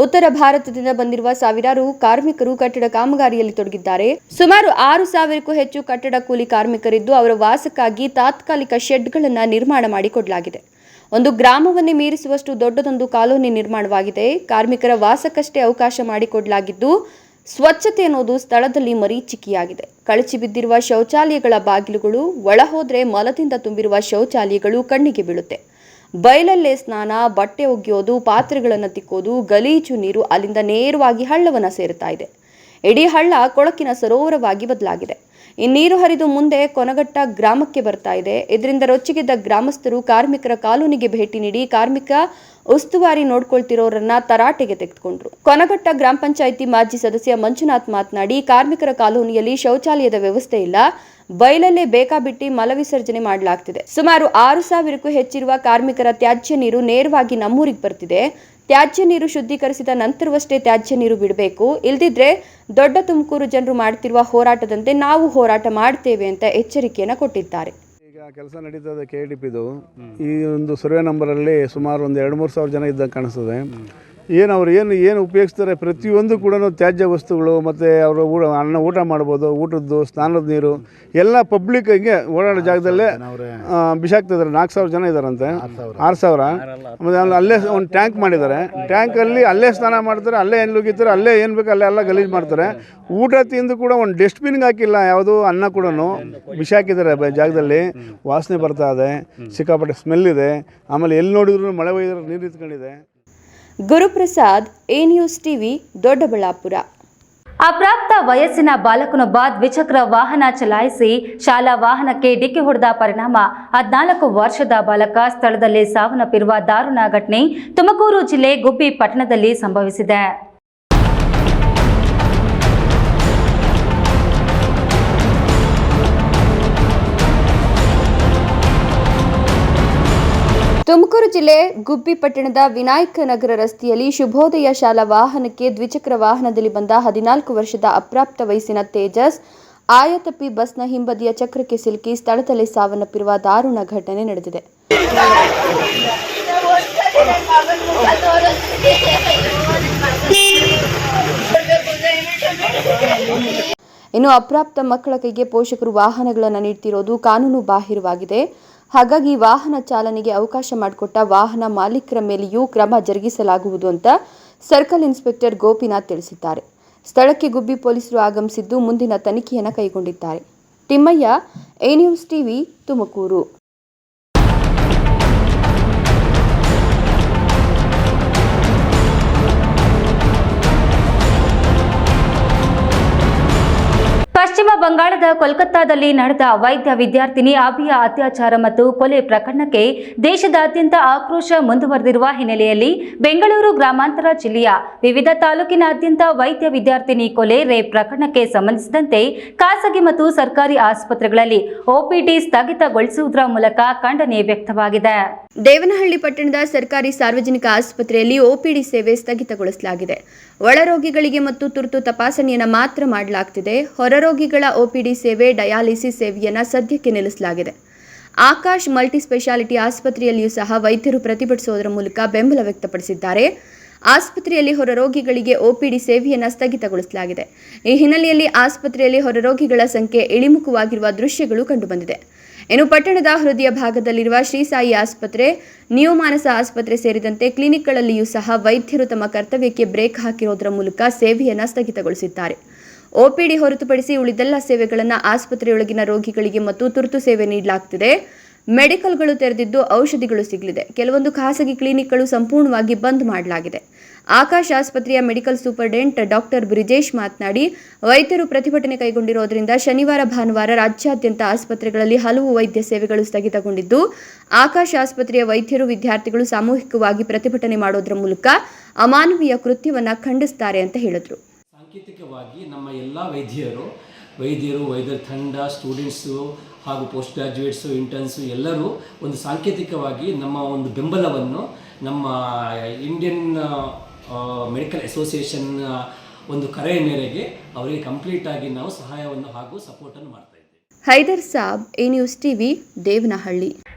ಉತ್ತರ ಭಾರತದಿಂದ ಬಂದಿರುವ ಸಾವಿರಾರು ಕಾರ್ಮಿಕರು ಕಟ್ಟಡ ಕಾಮಗಾರಿಯಲ್ಲಿ ತೊಡಗಿದ್ದಾರೆ. ಸುಮಾರು 6,000ಕ್ಕೂ ಹೆಚ್ಚು ಕಟ್ಟಡ ಕೂಲಿ ಕಾರ್ಮಿಕರಿದ್ದು ಅವರ ವಾಸಕ್ಕಾಗಿ ತಾತ್ಕಾಲಿಕ ಶೆಡ್ಗಳನ್ನು ನಿರ್ಮಾಣ ಮಾಡಿಕೊಡಲಾಗಿದೆ. ಒಂದು ಗ್ರಾಮವನ್ನೇ ಮೀರಿಸುವಷ್ಟು ದೊಡ್ಡದೊಂದು ಕಾಲೋನಿ ನಿರ್ಮಾಣವಾಗಿದೆ. ಕಾರ್ಮಿಕರ ವಾಸಕ್ಕಷ್ಟೇ ಅವಕಾಶ ಮಾಡಿಕೊಡಲಾಗಿದ್ದು ಸ್ವಚ್ಛತೆ ಅನ್ನೋದು ಸ್ಥಳದಲ್ಲಿ ಮರೀಚಿಕೆಯಾಗಿದೆ. ಕಳಚಿ ಬಿದ್ದಿರುವ ಶೌಚಾಲಯಗಳ ಬಾಗಿಲುಗಳು, ಒಳ ಹೋದ್ರೆ ಮಲದಿಂದ ತುಂಬಿರುವ ಶೌಚಾಲಯಗಳು ಕಣ್ಣಿಗೆ ಬೀಳುತ್ತೆ. ಬಯಲಲ್ಲೇ ಸ್ನಾನ, ಬಟ್ಟೆ ಒಗೆಯೋದು, ಪಾತ್ರೆಗಳನ್ನು ತಿಕ್ಕೋದು, ಗಲೀಜು ನೀರು ಅಲ್ಲಿಂದ ನೇರವಾಗಿ ಹಳ್ಳವನ್ನು ಸೇರುತ್ತಾ ಇದೆ. ಇಡೀ ಹಳ್ಳ ಕೊಳಕಿನ ಸರೋವರವಾಗಿ ಬದಲಾಗಿದೆ. ಈ ನೀರು ಹರಿದು ಮುಂದೆ ಕೊನಘಟ್ಟ ಗ್ರಾಮಕ್ಕೆ ಬರ್ತಾ ಇದೆ. ಇದರಿಂದ ರೊಚ್ಚಿಗೆದ್ದ ಗ್ರಾಮಸ್ಥರು ಕಾರ್ಮಿಕರ ಕಾಲೋನಿಗೆ ಭೇಟಿ ನೀಡಿ ಕಾರ್ಮಿಕ ಉಸ್ತುವಾರಿ ನೋಡ್ಕೊಳ್ತಿರೋರನ್ನ ತರಾಟೆಗೆ ತೆಗೆದುಕೊಂಡ್ರು. ಕೊನಘಟ್ಟ ಗ್ರಾಮ ಪಂಚಾಯಿತಿ ಮಾಜಿ ಸದಸ್ಯ ಮಂಜುನಾಥ್ ಮಾತನಾಡಿ, ಕಾರ್ಮಿಕರ ಕಾಲೋನಿಯಲ್ಲಿ ಶೌಚಾಲಯದ ವ್ಯವಸ್ಥೆ ಇಲ್ಲ, ಬಯಲಲ್ಲೇ ಬೇಕಾಬಿಟ್ಟಿ ಮಲ ವಿಸರ್ಜನೆ ಮಾಡಲಾಗ್ತಿದೆ. ಸುಮಾರು 6,000ಕ್ಕೂ ಹೆಚ್ಚಿರುವ ಕಾರ್ಮಿಕರ ತ್ಯಾಜ್ಯ ನೀರು ನೇರವಾಗಿ ನಮ್ಮೂರಿಗೆ ಬರ್ತಿದೆ. ತ್ಯಾಜ್ಯ ನೀರು ಶುದ್ಧೀಕರಿಸಿದ ನಂತರವಷ್ಟೇ ತ್ಯಾಜ್ಯ ನೀರು ಬಿಡಬೇಕು, ಇಲ್ದಿದ್ರೆ ದೊಡ್ಡ ತುಮಕೂರು ಜನರು ಮಾಡ್ತಿರುವ ಹೋರಾಟದಂತೆ ನಾವು ಹೋರಾಟ ಮಾಡ್ತೇವೆ ಅಂತ ಎಚ್ಚರಿಕೆಯನ್ನು ಕೊಟ್ಟಿದ್ದಾರೆ. ಈಗ ಕೆಲಸ ನಡೀತದೆ KDPದು. ಈ ಒಂದು ಸರ್ವೆ ನಂಬರಲ್ಲಿ ಸುಮಾರು ಒಂದು 2-3 ಸಾವಿರ ಜನ ಇದ್ದಂಗೆ ಕಾಣಿಸ್ತದೆ. ಏನು ಉಪಯೋಗಿಸ್ತಾರೆ ಪ್ರತಿಯೊಂದು ಕೂಡ ತ್ಯಾಜ್ಯ ವಸ್ತುಗಳು, ಮತ್ತು ಅವರು ಊಟ ಮಾಡ್ಬೋದು, ಊಟದ್ದು, ಸ್ನಾನದ ನೀರು ಎಲ್ಲ ಪಬ್ಲಿಕ್ ಹಿಂಗೆ ಓಡಾಡೋ ಜಾಗದಲ್ಲೇ ಬಿಸಾಕ್ತಿದ್ದಾರೆ. 4,000 ಜನ ಇದ್ದಾರಂತೆ, 6,000. ಮತ್ತು ಅಲ್ಲೇ ಒಂದು ಟ್ಯಾಂಕ್ ಮಾಡಿದ್ದಾರೆ. ಟ್ಯಾಂಕಲ್ಲಿ ಅಲ್ಲೇ ಸ್ನಾನ ಮಾಡ್ತಾರೆ, ಅಲ್ಲೇ ಏನು ನುಗ್ಗಿತಾರೆ, ಅಲ್ಲೇ ಏನು ಬೇಕು ಅಲ್ಲೆಲ್ಲ ಗಲೀಜು ಮಾಡ್ತಾರೆ. ಊಟ ತಿಂದು ಕೂಡ ಒಂದು ಡಸ್ಟ್ಬಿನ್ಗೆ ಹಾಕಿಲ್ಲ, ಯಾವುದು ಅನ್ನ ಕೂಡ ಬಿಸಾಕಿದ್ದಾರೆ ಜಾಗದಲ್ಲಿ. ವಾಸನೆ ಬರ್ತಾ ಇದೆ, ಸಿಕ್ಕಾಪಟ್ಟೆ ಸ್ಮೆಲ್ ಇದೆ. ಆಮೇಲೆ ಎಲ್ಲಿ ನೋಡಿದ್ರು ಮಳೆ ಒಯ್ದ್ರೆ ನೀರು ನಿಂತ್ಕೊಂಡಿದೆ. Guruprasad, A news TV, Doddaballapur. ಅಪ್ರಾಪ್ತ ವಯಸ್ಸಿನ ಬಾಲಕನೊಬ್ಬ ದ್ವಿಚಕ್ರ ವಾಹನ ಚಲಾಯಿಸಿ ಶಾಲಾ ವಾಹನಕ್ಕೆ ಡಿಕ್ಕಿ ಹೊಡೆದ ಪರಿಣಾಮ 14 ವರ್ಷದ ಬಾಲಕ ಸ್ಥಳದಲ್ಲೇ ಸಾವನ್ನಪ್ಪಿರುವ ದಾರುಣ ಘಟನೆ ತುಮಕೂರು ಜಿಲ್ಲೆ ಗುಬ್ಬಿ ಪಟ್ಟಣದಲ್ಲಿ ಸಂಭವಿಸಿದೆ. ತುಮಕೂರು ಜಿಲ್ಲೆ ಗುಬ್ಬಿ ಪಟ್ಟಣದ ವಿನಾಯಕ ನಗರ ರಸ್ತೆಯಲ್ಲಿ ಶುಭೋದಯ ಶಾಲಾ ವಾಹನಕ್ಕೆ ದ್ವಿಚಕ್ರ ವಾಹನದಲ್ಲಿ ಬಂದ 14 ವರ್ಷದ ಅಪ್ರಾಪ್ತ ವಯಸ್ಸಿನ ತೇಜಸ್ ಆಯತಪ್ಪಿ ಬಸ್ನ ಹಿಂಬದಿಯ ಚಕ್ರಕ್ಕೆ ಸಿಲುಕಿ ಸ್ಥಳದಲ್ಲೇ ಸಾವನ್ನಪ್ಪಿರುವ ದಾರುಣ ಘಟನೆ ನಡೆದಿದೆ. ಇನ್ನು ಅಪ್ರಾಪ್ತ ಮಕ್ಕಳ ಕೈಗೆ ಪೋಷಕರು ವಾಹನಗಳನ್ನು ನೀಡ್ತಿರೋದು ಕಾನೂನು ಬಾಹಿರವಾಗಿದೆ. ಹಾಗಾಗಿ ವಾಹನ ಚಾಲನೆಗೆ ಅವಕಾಶ ಮಾಡಿಕೊಟ್ಟ ವಾಹನ ಮಾಲೀಕರ ಮೇಲೆಯೂ ಕ್ರಮ ಜರುಗಿಸಲಾಗುವುದು ಅಂತ ಸರ್ಕಲ್ ಇನ್ಸ್ಪೆಕ್ಟರ್ ಗೋಪಿನಾಥ್ ತಿಳಿಸಿದ್ದಾರೆ. ಸ್ಥಳಕ್ಕೆ ಗುಬ್ಬಿ ಪೊಲೀಸರು ಆಗಮಿಸಿದ್ದು ಮುಂದಿನ ತನಿಖೆಯನ್ನು ಕೈಗೊಂಡಿದ್ದಾರೆ. Thimmaiah, A news TV, Tumakuru. ಪಶ್ಚಿಮ ಬಂಗಾಳದ ಕೋಲ್ಕತ್ತಾದಲ್ಲಿ ನಡೆದ ವೈದ್ಯ ವಿದ್ಯಾರ್ಥಿನಿ ಅಭಿಯ ಅತ್ಯಾಚಾರ ಮತ್ತು ಕೊಲೆ ಪ್ರಕರಣಕ್ಕೆ ದೇಶದಾದ್ಯಂತ ಆಕ್ರೋಶ ಮುಂದುವರೆದಿರುವ ಹಿನ್ನೆಲೆಯಲ್ಲಿ ಬೆಂಗಳೂರು ಗ್ರಾಮಾಂತರ ಜಿಲ್ಲೆಯ ವಿವಿಧ ತಾಲೂಕಿನಾದ್ಯಂತ ವೈದ್ಯ ವಿದ್ಯಾರ್ಥಿನಿ ಕೊಲೆ ರೇಪ್ ಪ್ರಕರಣಕ್ಕೆ ಸಂಬಂಧಿಸಿದಂತೆ ಖಾಸಗಿ ಮತ್ತು ಸರ್ಕಾರಿ ಆಸ್ಪತ್ರೆಗಳಲ್ಲಿ ಒಪಿಡಿ ಸ್ಥಗಿತಗೊಳಿಸುವುದರ ಮೂಲಕ ಖಂಡನೆ ವ್ಯಕ್ತವಾಗಿದೆ. ದೇವನಹಳ್ಳಿ ಪಟ್ಟಣದ ಸರ್ಕಾರಿ ಸಾರ್ವಜನಿಕ ಆಸ್ಪತ್ರೆಯಲ್ಲಿ ಒಪಿಡಿ ಸೇವೆ ಸ್ಥಗಿತಗೊಳಿಸಲಾಗಿದೆ. ಒಳರೋಗಿಗಳಿಗೆ ಮತ್ತು ತುರ್ತು ತಪಾಸಣೆಯನ್ನು ಮಾತ್ರ ಮಾಡಲಾಗುತ್ತಿದೆ. ಹೊರರೋಗಿಗಳ ಒಪಿಡಿ ಸೇವೆ, ಡಯಾಲಿಸಿಸ್ ಸೇವೆಯನ್ನು ಸದ್ಯಕ್ಕೆ ನಿಲ್ಲಿಸಲಾಗಿದೆ. ಆಕಾಶ್ ಮಲ್ಟಿ ಸ್ಪೆಷಾಲಿಟಿ ಆಸ್ಪತ್ರೆಯಲ್ಲಿಯೂ ಸಹ ವೈದ್ಯರು ಪ್ರತಿಭಟಿಸುವುದರ ಮೂಲಕ ಬೆಂಬಲ ವ್ಯಕ್ತಪಡಿಸಿದ್ದಾರೆ. ಆಸ್ಪತ್ರೆಯಲ್ಲಿ ಹೊರರೋಗಿಗಳಿಗೆ ಒಪಿಡಿ ಸೇವೆಯನ್ನು ಸ್ಥಗಿತಗೊಳಿಸಲಾಗಿದೆ. ಈ ಹಿನ್ನೆಲೆಯಲ್ಲಿ ಆಸ್ಪತ್ರೆಯಲ್ಲಿ ಹೊರರೋಗಿಗಳ ಸಂಖ್ಯೆ ಇಳಿಮುಖವಾಗಿರುವ ದೃಶ್ಯಗಳು ಕಂಡುಬಂದಿದೆ. ಇನ್ನು ಪಟ್ಟಣದ ಹೃದಯ ಭಾಗದಲ್ಲಿರುವ ಶ್ರೀ ಸಾಯಿ ಆಸ್ಪತ್ರೆ, ನ್ಯೂ ಮಾನಸ ಆಸ್ಪತ್ರೆ ಸೇರಿದಂತೆ ಕ್ಲಿನಿಕ್ಗಳಲ್ಲಿಯೂ ಸಹ ವೈದ್ಯರು ತಮ್ಮ ಕರ್ತವ್ಯಕ್ಕೆ ಬ್ರೇಕ್ ಹಾಕಿರೋದರ ಮೂಲಕ ಸೇವೆಯನ್ನು ಸ್ಥಗಿತಗೊಳಿಸಿದ್ದಾರೆ. ಒಪಿಡಿ ಹೊರತುಪಡಿಸಿ ಉಳಿದೆಲ್ಲ ಸೇವೆಗಳನ್ನು ಆಸ್ಪತ್ರೆಯೊಳಗಿನ ರೋಗಿಗಳಿಗೆ ಮತ್ತು ತುರ್ತು ಸೇವೆ ನೀಡಲಾಗುತ್ತಿದೆ. ಮೆಡಿಕಲ್ಗಳು ತೆರೆದಿದ್ದು ಔಷಧಿಗಳು ಸಿಗಲಿದೆ. ಕೆಲವೊಂದು ಖಾಸಗಿ ಕ್ಲಿನಿಕ್ಗಳು ಸಂಪೂರ್ಣವಾಗಿ ಬಂದ್ ಮಾಡಲಾಗಿದೆ. ಆಕಾಶ್ ಆಸ್ಪತ್ರೆಯ ಮೆಡಿಕಲ್ ಸೂಪರಿಂಟೆಂಡೆಂಟ್ ಡಾಕ್ಟರ್ ಬ್ರಿಜೇಶ್ ಮಾತನಾಡಿ, ವೈದ್ಯರು ಪ್ರತಿಭಟನೆ ಕೈಗೊಂಡಿರುವುದರಿಂದ ಶನಿವಾರ ಭಾನುವಾರ ರಾಜ್ಯಾದ್ಯಂತ ಆಸ್ಪತ್ರೆಗಳಲ್ಲಿ ಹಲವು ವೈದ್ಯ ಸೇವೆಗಳು ಸ್ಥಗಿತಗೊಂಡಿದ್ದು, ಆಕಾಶ್ ಆಸ್ಪತ್ರೆಯ ವೈದ್ಯರು ವಿದ್ಯಾರ್ಥಿಗಳು ಸಾಮೂಹಿಕವಾಗಿ ಪ್ರತಿಭಟನೆ ಮಾಡೋದ್ರ ಮೂಲಕ ಅಮಾನವೀಯ ಕೃತ್ಯವನ್ನು ಖಂಡಿಸುತ್ತಾರೆ ಅಂತ ಹೇಳಿದರು. ಸಾಂಕೇತಿಕವಾಗಿ ನಮ್ಮ ಎಲ್ಲ ವೈದ್ಯರು ವೈದ್ಯರ ತಂಡ, ಸ್ಟೂಡೆಂಟ್ಸು ಹಾಗೂ ಪೋಸ್ಟ್ ಗ್ರಾಜ್ಯುಯೇಟ್ಸು, ಇಂಟರ್ನ್ಸು ಎಲ್ಲರೂ ಒಂದು ಸಾಂಕೇತಿಕವಾಗಿ ನಮ್ಮ ಒಂದು ಬೆಂಬಲವನ್ನು ನಮ್ಮ ಇಂಡಿಯನ್ ಮೆಡಿಕಲ್ ಅಸೋಸಿಯೇಷನ್ ಒಂದು ಕರೆಯ ಮೇರೆಗೆ ಅವರಿಗೆ ಕಂಪ್ಲೀಟಾಗಿ ನಾವು ಸಹಾಯವನ್ನು ಹಾಗೂ ಸಪೋರ್ಟನ್ನು ಮಾಡ್ತಾ ಇದ್ದೇವೆ. Haider Saab, A news TV, Devanahalli.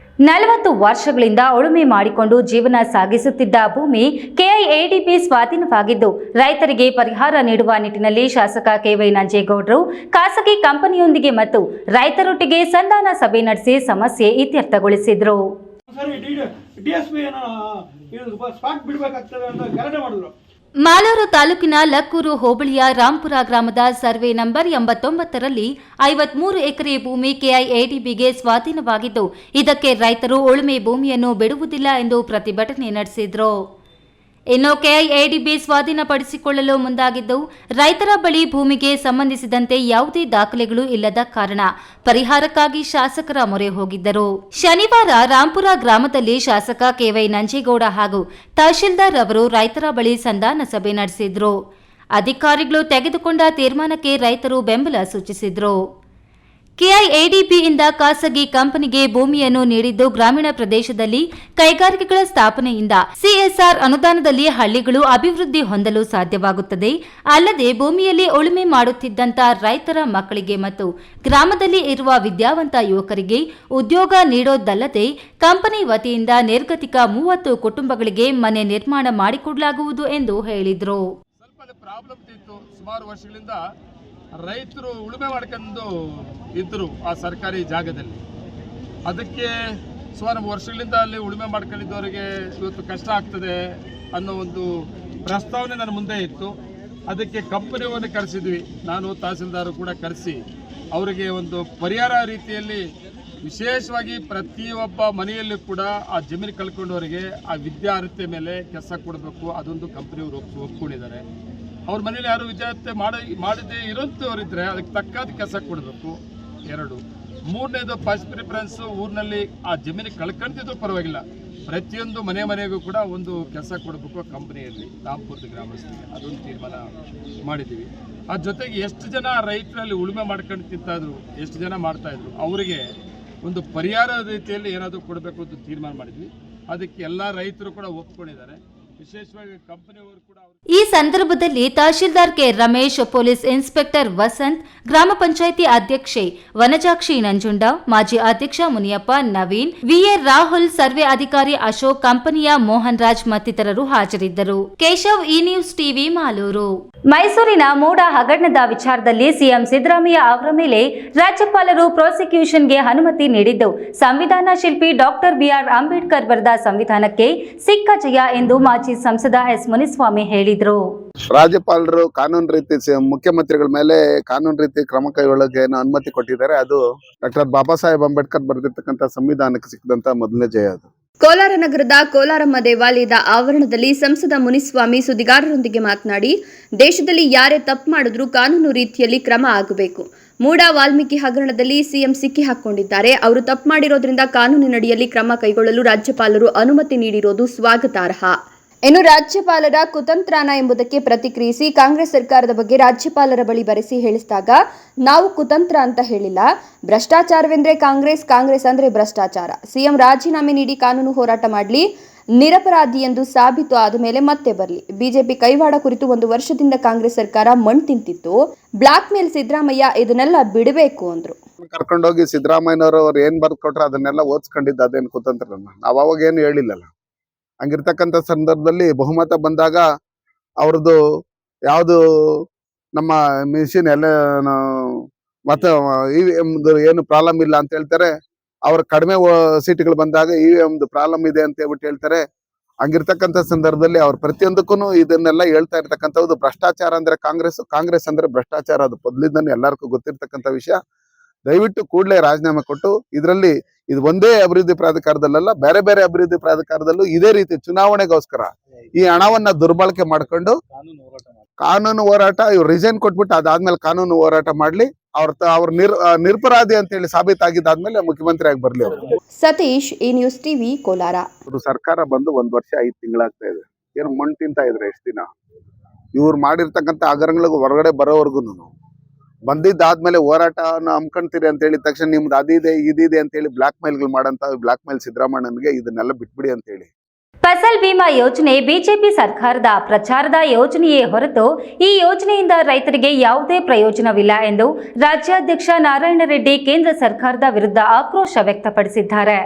40 ವರ್ಷಗಳಿಂದ ಉಳುಮೆ ಮಾಡಿಕೊಂಡು ಜೀವನ ಸಾಗಿಸುತ್ತಿದ್ದ ಭೂಮಿ ಕೆಐಎಡಿಬಿ ಸ್ವಾಧೀನವಾಗಿದ್ದು, ರೈತರಿಗೆ ಪರಿಹಾರ ನೀಡುವ ನಿಟ್ಟಿನಲ್ಲಿ ಶಾಸಕ ಕೆವೈ ನಂಜೇಗೌಡರು ಖಾಸಗಿ ಕಂಪನಿಯೊಂದಿಗೆ ಮತ್ತು ರೈತರೊಟ್ಟಿಗೆ ಸಂಧಾನ ಸಭೆ ನಡೆಸಿ ಸಮಸ್ಯೆ ಇತ್ಯರ್ಥಗೊಳಿಸಿದರು. ಮಾಲೂರು ತಾಲೂಕಿನ ಲಕ್ಕೂರು ಹೋಬಳಿಯ ರಾಂಪುರ ಗ್ರಾಮದ ಸರ್ವೆ ನಂಬರ್ 89ರಲ್ಲಿ 53 ಎಕರೆ ಭೂಮಿ ಕೆಐಎಡಿಬಿಗೆ ಸ್ವಾಧೀನವಾಗಿದ್ದು, ಇದಕ್ಕೆ ರೈತರು ಉಳುಮೆ ಭೂಮಿಯನ್ನು ಬಿಡುವುದಿಲ್ಲ ಎಂದು ಪ್ರತಿಭಟನೆ ನಡೆಸಿದರು. ಇನ್ನು ಕೆಐಎಡಿಬಿ ಸ್ವಾಧೀನಪಡಿಸಿಕೊಳ್ಳಲು ಮುಂದಾಗಿದ್ದು, ರೈತರ ಬಳಿ ಭೂಮಿಗೆ ಸಂಬಂಧಿಸಿದಂತೆ ಯಾವುದೇ ದಾಖಲೆಗಳು ಇಲ್ಲದ ಕಾರಣ ಪರಿಹಾರಕ್ಕಾಗಿ ಶಾಸಕರ ಮೊರೆ ಹೋಗಿದ್ದರು. ಶನಿವಾರ ರಾಂಪುರ ಗ್ರಾಮದಲ್ಲಿ ಶಾಸಕ ಕೆವೈ ನಂಜೇಗೌಡ ಹಾಗೂ ತಹಶೀಲ್ದಾರ್ ಅವರು ರೈತರ ಬಳಿ ಸಂಧಾನ ಸಭೆ ನಡೆಸಿದ್ರು. ಅಧಿಕಾರಿಗಳು ತೆಗೆದುಕೊಂಡ ತೀರ್ಮಾನಕ್ಕೆ ರೈತರು ಬೆಂಬಲ ಸೂಚಿಸಿದ್ರು. ಕೆಐಎಡಿಬಿಯಿಂದ ಖಾಸಗಿ ಕಂಪನಿಗೆ ಭೂಮಿಯನ್ನು ನೀಡಿದ್ದು, ಗ್ರಾಮೀಣ ಪ್ರದೇಶದಲ್ಲಿ ಕೈಗಾರಿಕೆಗಳ ಸ್ಥಾಪನೆಯಿಂದ ಸಿಎಸ್ಆರ್ ಅನುದಾನದಲ್ಲಿ ಹಳ್ಳಿಗಳು ಅಭಿವೃದ್ಧಿ ಹೊಂದಲು ಸಾಧ್ಯವಾಗುತ್ತದೆ. ಅಲ್ಲದೆ ಭೂಮಿಯಲ್ಲಿ ಉಳುಮೆ ಮಾಡುತ್ತಿದ್ದಂತ ರೈತರ ಮಕ್ಕಳಿಗೆ ಮತ್ತು ಗ್ರಾಮದಲ್ಲಿ ಇರುವ ವಿದ್ಯಾವಂತ ಯುವಕರಿಗೆ ಉದ್ಯೋಗ ನೀಡೋದಲ್ಲದೆ ಕಂಪನಿ ವತಿಯಿಂದ ನಿರ್ಗತಿಕ 30 ಕುಟುಂಬಗಳಿಗೆ ಮನೆ ನಿರ್ಮಾಣ ಮಾಡಿಕೊಡಲಾಗುವುದು ಎಂದು ಹೇಳಿದರು. ಸುಮಾರು ವರ್ಷಗಳಿಂದ ರೈತರು ಉಳುಮೆ ಮಾಡ್ಕೊಂಡು ಇದ್ದರು ಆ ಸರ್ಕಾರಿ ಜಾಗದಲ್ಲಿ. ಅದಕ್ಕೆ ಸುಮಾರು ವರ್ಷಗಳಿಂದ ಅಲ್ಲಿ ಉಳುಮೆ ಮಾಡ್ಕೊಂಡಿದ್ದವರಿಗೆ ಇವತ್ತು ಕಷ್ಟ ಆಗ್ತದೆ ಅನ್ನೋ ಒಂದು ಪ್ರಸ್ತಾವನೆ ನನ್ನ ಮುಂದೆ ಇತ್ತು. ಅದಕ್ಕೆ ಕಂಪನಿಯನ್ನು ಕರೆಸಿದ್ವಿ. ನಾನು ತಹಸೀಲ್ದಾರು ಕೂಡ ಕರೆಸಿ ಅವರಿಗೆ ಒಂದು ಪರಿಹಾರ ರೀತಿಯಲ್ಲಿ ವಿಶೇಷವಾಗಿ ಪ್ರತಿಯೊಬ್ಬ ಮನೆಯಲ್ಲೂ ಕೂಡ ಆ ಜಮೀನು ಕಳ್ಕೊಂಡವರಿಗೆ ಆ ವಿದ್ಯಾರ್ಹತೆ ಮೇಲೆ ಕೆಲಸ ಕೊಡಬೇಕು, ಅದೊಂದು ಕಂಪನಿಯವರು ಒಪ್ಕೊಂಡಿದ್ದಾರೆ. ಅವ್ರ ಮನೇಲಿ ಯಾರು ವಿದ್ಯಾರ್ಥಿ ಮಾಡದೇ ಇರೋಂಥವ್ರಿದ್ರೆ ಅದಕ್ಕೆ ತಕ್ಕಾದ ಕೆಲಸ ಕೊಡಬೇಕು. 2, 3ನೇದು ಫಸ್ಟ್ ಪ್ರಿಫರೆನ್ಸು ಊರಿನಲ್ಲಿ ಆ ಜಮೀನು ಕಳ್ಕೊಂಡಿದ್ರು ಪರವಾಗಿಲ್ಲ, ಪ್ರತಿಯೊಂದು ಮನೆಗೂ ಕೂಡ ಒಂದು ಕೆಲಸ ಕೊಡಬೇಕು ಕಂಪನಿಯಲ್ಲಿ ರಾಂಪುರದ ಗ್ರಾಮಸ್ಥರಿಗೆ, ಅದೊಂದು ತೀರ್ಮಾನ ಮಾಡಿದ್ದೀವಿ. ಅದ್ರ ಜೊತೆಗೆ ಎಷ್ಟು ಜನ ರೈತರಲ್ಲಿ ಉಳುಮೆ ಮಾಡ್ಕೊಂಡು ತಿಂತಾಯಿದ್ರು, ಎಷ್ಟು ಜನ ಮಾಡ್ತಾಯಿದ್ರು, ಅವರಿಗೆ ಒಂದು ಪರಿಹಾರ ರೀತಿಯಲ್ಲಿ ಏನಾದರೂ ಕೊಡಬೇಕು ಅಂತ ತೀರ್ಮಾನ ಮಾಡಿದ್ವಿ. ಅದಕ್ಕೆ ಎಲ್ಲ ರೈತರು ಕೂಡ ಒಪ್ಕೊಂಡಿದ್ದಾರೆ. ವಿಶೇಷವಾಗಿ ಕಂಪನಿಯವರು ಕೂಡ ಈ ಸಂದರ್ಭದಲ್ಲಿ tahsildar K Ramesh, police inspector Vasanth, ಗ್ರಾಮ ಪಂಚಾಯಿತಿ ಅಧ್ಯಕ್ಷೆ ವನಜಾಕ್ಷಿ ನಂಜುಂಡ, ಮಾಜಿ ಅಧ್ಯಕ್ಷ ಮುನಿಯಪ್ಪ, ನವೀನ್, ವಿಎ ರಾಹುಲ್, ಸರ್ವೆ ಅಧಿಕಾರಿ ಅಶೋಕ್, ಕಂಪನಿಯ ಮೋಹನ್ ರಾಜ್ ಮತ್ತಿತರರು ಹಾಜರಿದ್ದರು. Keshav, E news TV, Malur. ಮೈಸೂರಿನ ಮೂಡ ಹಗರಣದ ವಿಚಾರದಲ್ಲಿ ಸಿಎಂ ಸಿದ್ದರಾಮಯ್ಯ ಅವರ ಮೇಲೆ ರಾಜ್ಯಪಾಲರು ಪ್ರಾಸಿಕ್ಯೂಷನ್ಗೆ ಅನುಮತಿ ನೀಡಿದ್ದು ಸಂವಿಧಾನ ಶಿಲ್ಪಿ ಡಾಕ್ಟರ್ ಬಿಆರ್ ಅಂಬೇಡ್ಕರ್ ಬರೆದ ಸಂವಿಧಾನಕ್ಕೆ ಸಿಕ್ಕ ಜಯ ಎಂದು ಮಾಜಿ ಸಂಸದ ಎಸ್ ಮುನಿಸ್ವಾಮಿ ಹೇಳಿದರು. ರಾಜ್ಯಪಾಲರು ಕಾನೂನು ರೀತಿ ಮುಖ್ಯಮಂತ್ರಿಗಳ ಮೇಲೆ ಕಾನೂನು ರೀತಿ ಕ್ರಮ ಕೈಗೊಳ್ಳೋಕೆ ಏನು ಅನುಮತಿ ಕೊಟ್ಟಿದ್ದಾರೆ, ಅದು ಡಾಕ್ಟರ್ ಬಾಬಾ ಸಾಹೇಬ್ ಅಂಬೇಡ್ಕರ್ ಬರೆದಿರ್ತಕ್ಕಂಥ ಸಂವಿಧಾನಕ್ಕೆ ಸಿಕ್ಕದಂತ ಮೊದಲನೇ ಜಯ ಅದು. ಕೋಲಾರ ನಗರದ ಕೋಲಾರಮ್ಮ ದೇವಾಲಯದ ಆವರಣದಲ್ಲಿ ಸಂಸದ ಮುನಿಸ್ವಾಮಿ ಸುದ್ದಿಗಾರರೊಂದಿಗೆ ಮಾತನಾಡಿ, ದೇಶದಲ್ಲಿ ಯಾರೇ ತಪ್ಪು ಮಾಡಿದ್ರೂ ಕಾನೂನು ರೀತಿಯಲ್ಲಿ ಕ್ರಮ ಆಗಬೇಕು. ಮೂಡ ವಾಲ್ಮೀಕಿ ಹಗರಣದಲ್ಲಿ ಸಿಎಂ ಸಿಕ್ಕಿ ಹಾಕೊಂಡಿದ್ದಾರೆ. ಅವರು ತಪ್ಪು ಮಾಡಿರೋದ್ರಿಂದ ಕಾನೂನಿನಡಿಯಲ್ಲಿ ಕ್ರಮ ಕೈಗೊಳ್ಳಲು ರಾಜ್ಯಪಾಲರು ಅನುಮತಿ ನೀಡಿರೋದು ಸ್ವಾಗತಾರ್ಹ. ಇನ್ನು ರಾಜ್ಯಪಾಲರ ಕುತಂತ್ರನ ಎಂಬುದಕ್ಕೆ ಪ್ರತಿಕ್ರಿಯಿಸಿ ಕಾಂಗ್ರೆಸ್ ಸರ್ಕಾರದ ಬಗ್ಗೆ ರಾಜ್ಯಪಾಲರ ಬಳಿ ಬರೆಸಿ ಹೇಳಿಸಿದಾಗ, ನಾವು ಕುತಂತ್ರ ಅಂತ ಹೇಳಿಲ್ಲ, ಭ್ರಷ್ಟಾಚಾರವೆಂದ್ರೆ ಕಾಂಗ್ರೆಸ್, ಕಾಂಗ್ರೆಸ್ ಅಂದ್ರೆ ಭ್ರಷ್ಟಾಚಾರ. ಸಿಎಂ ರಾಜೀನಾಮೆ ನೀಡಿ ಕಾನೂನು ಹೋರಾಟ ಮಾಡಲಿ, ನಿರಪರಾಧಿ ಎಂದು ಸಾಬೀತು ಆದ ಮೇಲೆ ಮತ್ತೆ ಬರಲಿ. ಬಿಜೆಪಿ ಕೈವಾಡ ಕುರಿತು 1 ವರ್ಷದಿಂದ ಕಾಂಗ್ರೆಸ್ ಸರ್ಕಾರ ಮಣ್ಣು ತಿಂತಿತ್ತು. ಬ್ಲಾಕ್ ಮೇಲ್ ಸಿದ್ದರಾಮಯ್ಯ ಇದನ್ನೆಲ್ಲ ಬಿಡಬೇಕು ಅಂದ್ರು. ಕರ್ಕೊಂಡೋಗಿ ಸಿದ್ದರಾಮಯ್ಯನವರು ಅವ್ರು ಏನ್ ಬರ್ಕೊಟ್ರೆ ಅದನ್ನೆಲ್ಲ ಓದಿಸ್ಕೊಂಡಿದ್ದ, ಅದೇನು ಕುತಂತ್ರನ ನಾವು ಅವಾಗ ಏನು ಹೇಳಿಲ್ಲಲ್ಲ. ಹಂಗಿರ್ತಕ್ಕಂಥ ಸಂದರ್ಭದಲ್ಲಿ ಬಹುಮತ ಬಂದಾಗ ಅವ್ರದ್ದು ಯಾವುದು ನಮ್ಮ ಮಿಷಿನ್ ಎಲ್ಲ ಮತ್ತೆ ಏನು ಪ್ರಾಬ್ಲಮ್ ಇಲ್ಲ ಅಂತ ಹೇಳ್ತಾರೆ. ಅವ್ರ ಕಡಿಮೆ ಸೀಟ್ಗಳು ಬಂದಾಗ ಒಂದು ಪ್ರಾಬ್ಲಮ್ ಇದೆ ಅಂತ ಹೇಳ್ಬಿಟ್ಟು ಹೇಳ್ತಾರೆ. ಹಂಗಿರ್ತಕ್ಕಂಥ ಸಂದರ್ಭದಲ್ಲಿ ಅವ್ರ ಪ್ರತಿಯೊಂದಕ್ಕೂ ಇದನ್ನೆಲ್ಲ ಹೇಳ್ತಾ ಇರ್ತಕ್ಕಂಥದ್ದು ಭ್ರಷ್ಟಾಚಾರ ಅಂದ್ರೆ ಕಾಂಗ್ರೆಸ್ ಅಂದ್ರೆ ಭ್ರಷ್ಟಾಚಾರ, ಅದು ಮೊದಲಿಂದಾನೆ ಎಲ್ಲರಿಗೂ ಗೊತ್ತಿರ್ತಕ್ಕಂಥ ವಿಷಯ. ದಯವಿಟ್ಟು ಕೂಡಲೇ ರಾಜೀನಾಮೆ ಕೊಟ್ಟು ಇದರಲ್ಲಿ ಇದು ಒಂದೇ ಅಭಿವೃದ್ಧಿ ಪ್ರಾಧಿಕಾರದಲ್ಲ, ಬೇರೆ ಬೇರೆ ಅಭಿವೃದ್ಧಿ ಪ್ರಾಧಿಕಾರದಲ್ಲೂ ಇದೇ ರೀತಿ ಚುನಾವಣೆಗೋಸ್ಕರ ಈ ಹಣವನ್ನ ದುರ್ಬಳಕೆ ಮಾಡ್ಕೊಂಡು ಕಾನೂನು ಹೋರಾಟ ಇವ್ರು ರಿಸೈನ್ ಕೊಟ್ಬಿಟ್ಟು ಅದಾದ್ಮೇಲೆ ಕಾನೂನು ಹೋರಾಟ ಮಾಡ್ಲಿ. ಅವ್ರ ನಿರಪರಾಧಿ ಅಂತ ಹೇಳಿ ಸಾಬೀತಾಗಿದ್ದಾದ್ಮೇಲೆ ಮುಖ್ಯಮಂತ್ರಿ ಆಗಿ ಬರ್ಲಿ ಅವರು. Satish, E news TV, Kolar. ಸರ್ಕಾರ ಬಂದು 1 ವರ್ಷ 5 ತಿಂಗಳಾಗ್ತಾ ಇದೆ. ಏನು ಮಣ್ಣು ತಿಂತಾ ಇದ್ರೆ ಎಷ್ಟು ದಿನ ಇವ್ರು ಮಾಡಿರ್ತಕ್ಕಂಥ ಹಗರಣಗಳಿಗೆ ಹೊರಗಡೆ ಬರೋವರ್ಗು ಬಂದಿದ್ದಾದ್ಮೇಲೆ ಹೋರಾಟನ ಹಮ್ಕೊಂತೀರಿ ಅಂತ ಹೇಳಿದ ತಕ್ಷಣ ನಿಮ್ದು ಅದಿದೆ ಇದಿದೆ ಅಂತ ಹೇಳಿ ಬ್ಲಾಕ್ ಮೇಲ್ಗಳು ಮಾಡಂತ ಬ್ಲಾಕ್ ಮೇಲ್ ಸಿದ್ದರಾಮಯ್ಯನಿಗೆ ಇದನ್ನೆಲ್ಲ ಬಿಟ್ಬಿಡಿ ಅಂತ ಹೇಳಿ. ಫಸಲ್ ಬಿಮಾ ಯೋಜನೆ ಬಿಜೆಪಿ ಸರ್ಕಾರದ ಪ್ರಚಾರದ ಯೋಜನೆಯೇ ಹೊರತು ಈ ಯೋಜನೆಯಿಂದ ರೈತರಿಗೆ ಯಾವುದೇ ಪ್ರಯೋಜನವಿಲ್ಲ ಎಂದು ರಾಜ್ಯಾಧ್ಯಕ್ಷ ನಾರಾಯಣ ರೆಡ್ಡಿ ಕೇಂದ್ರ ಸರ್ಕಾರದ ವಿರುದ್ಧ ಆಕ್ರೋಶ ವ್ಯಕ್ತಪಡಿಸಿದ್ದಾರೆ.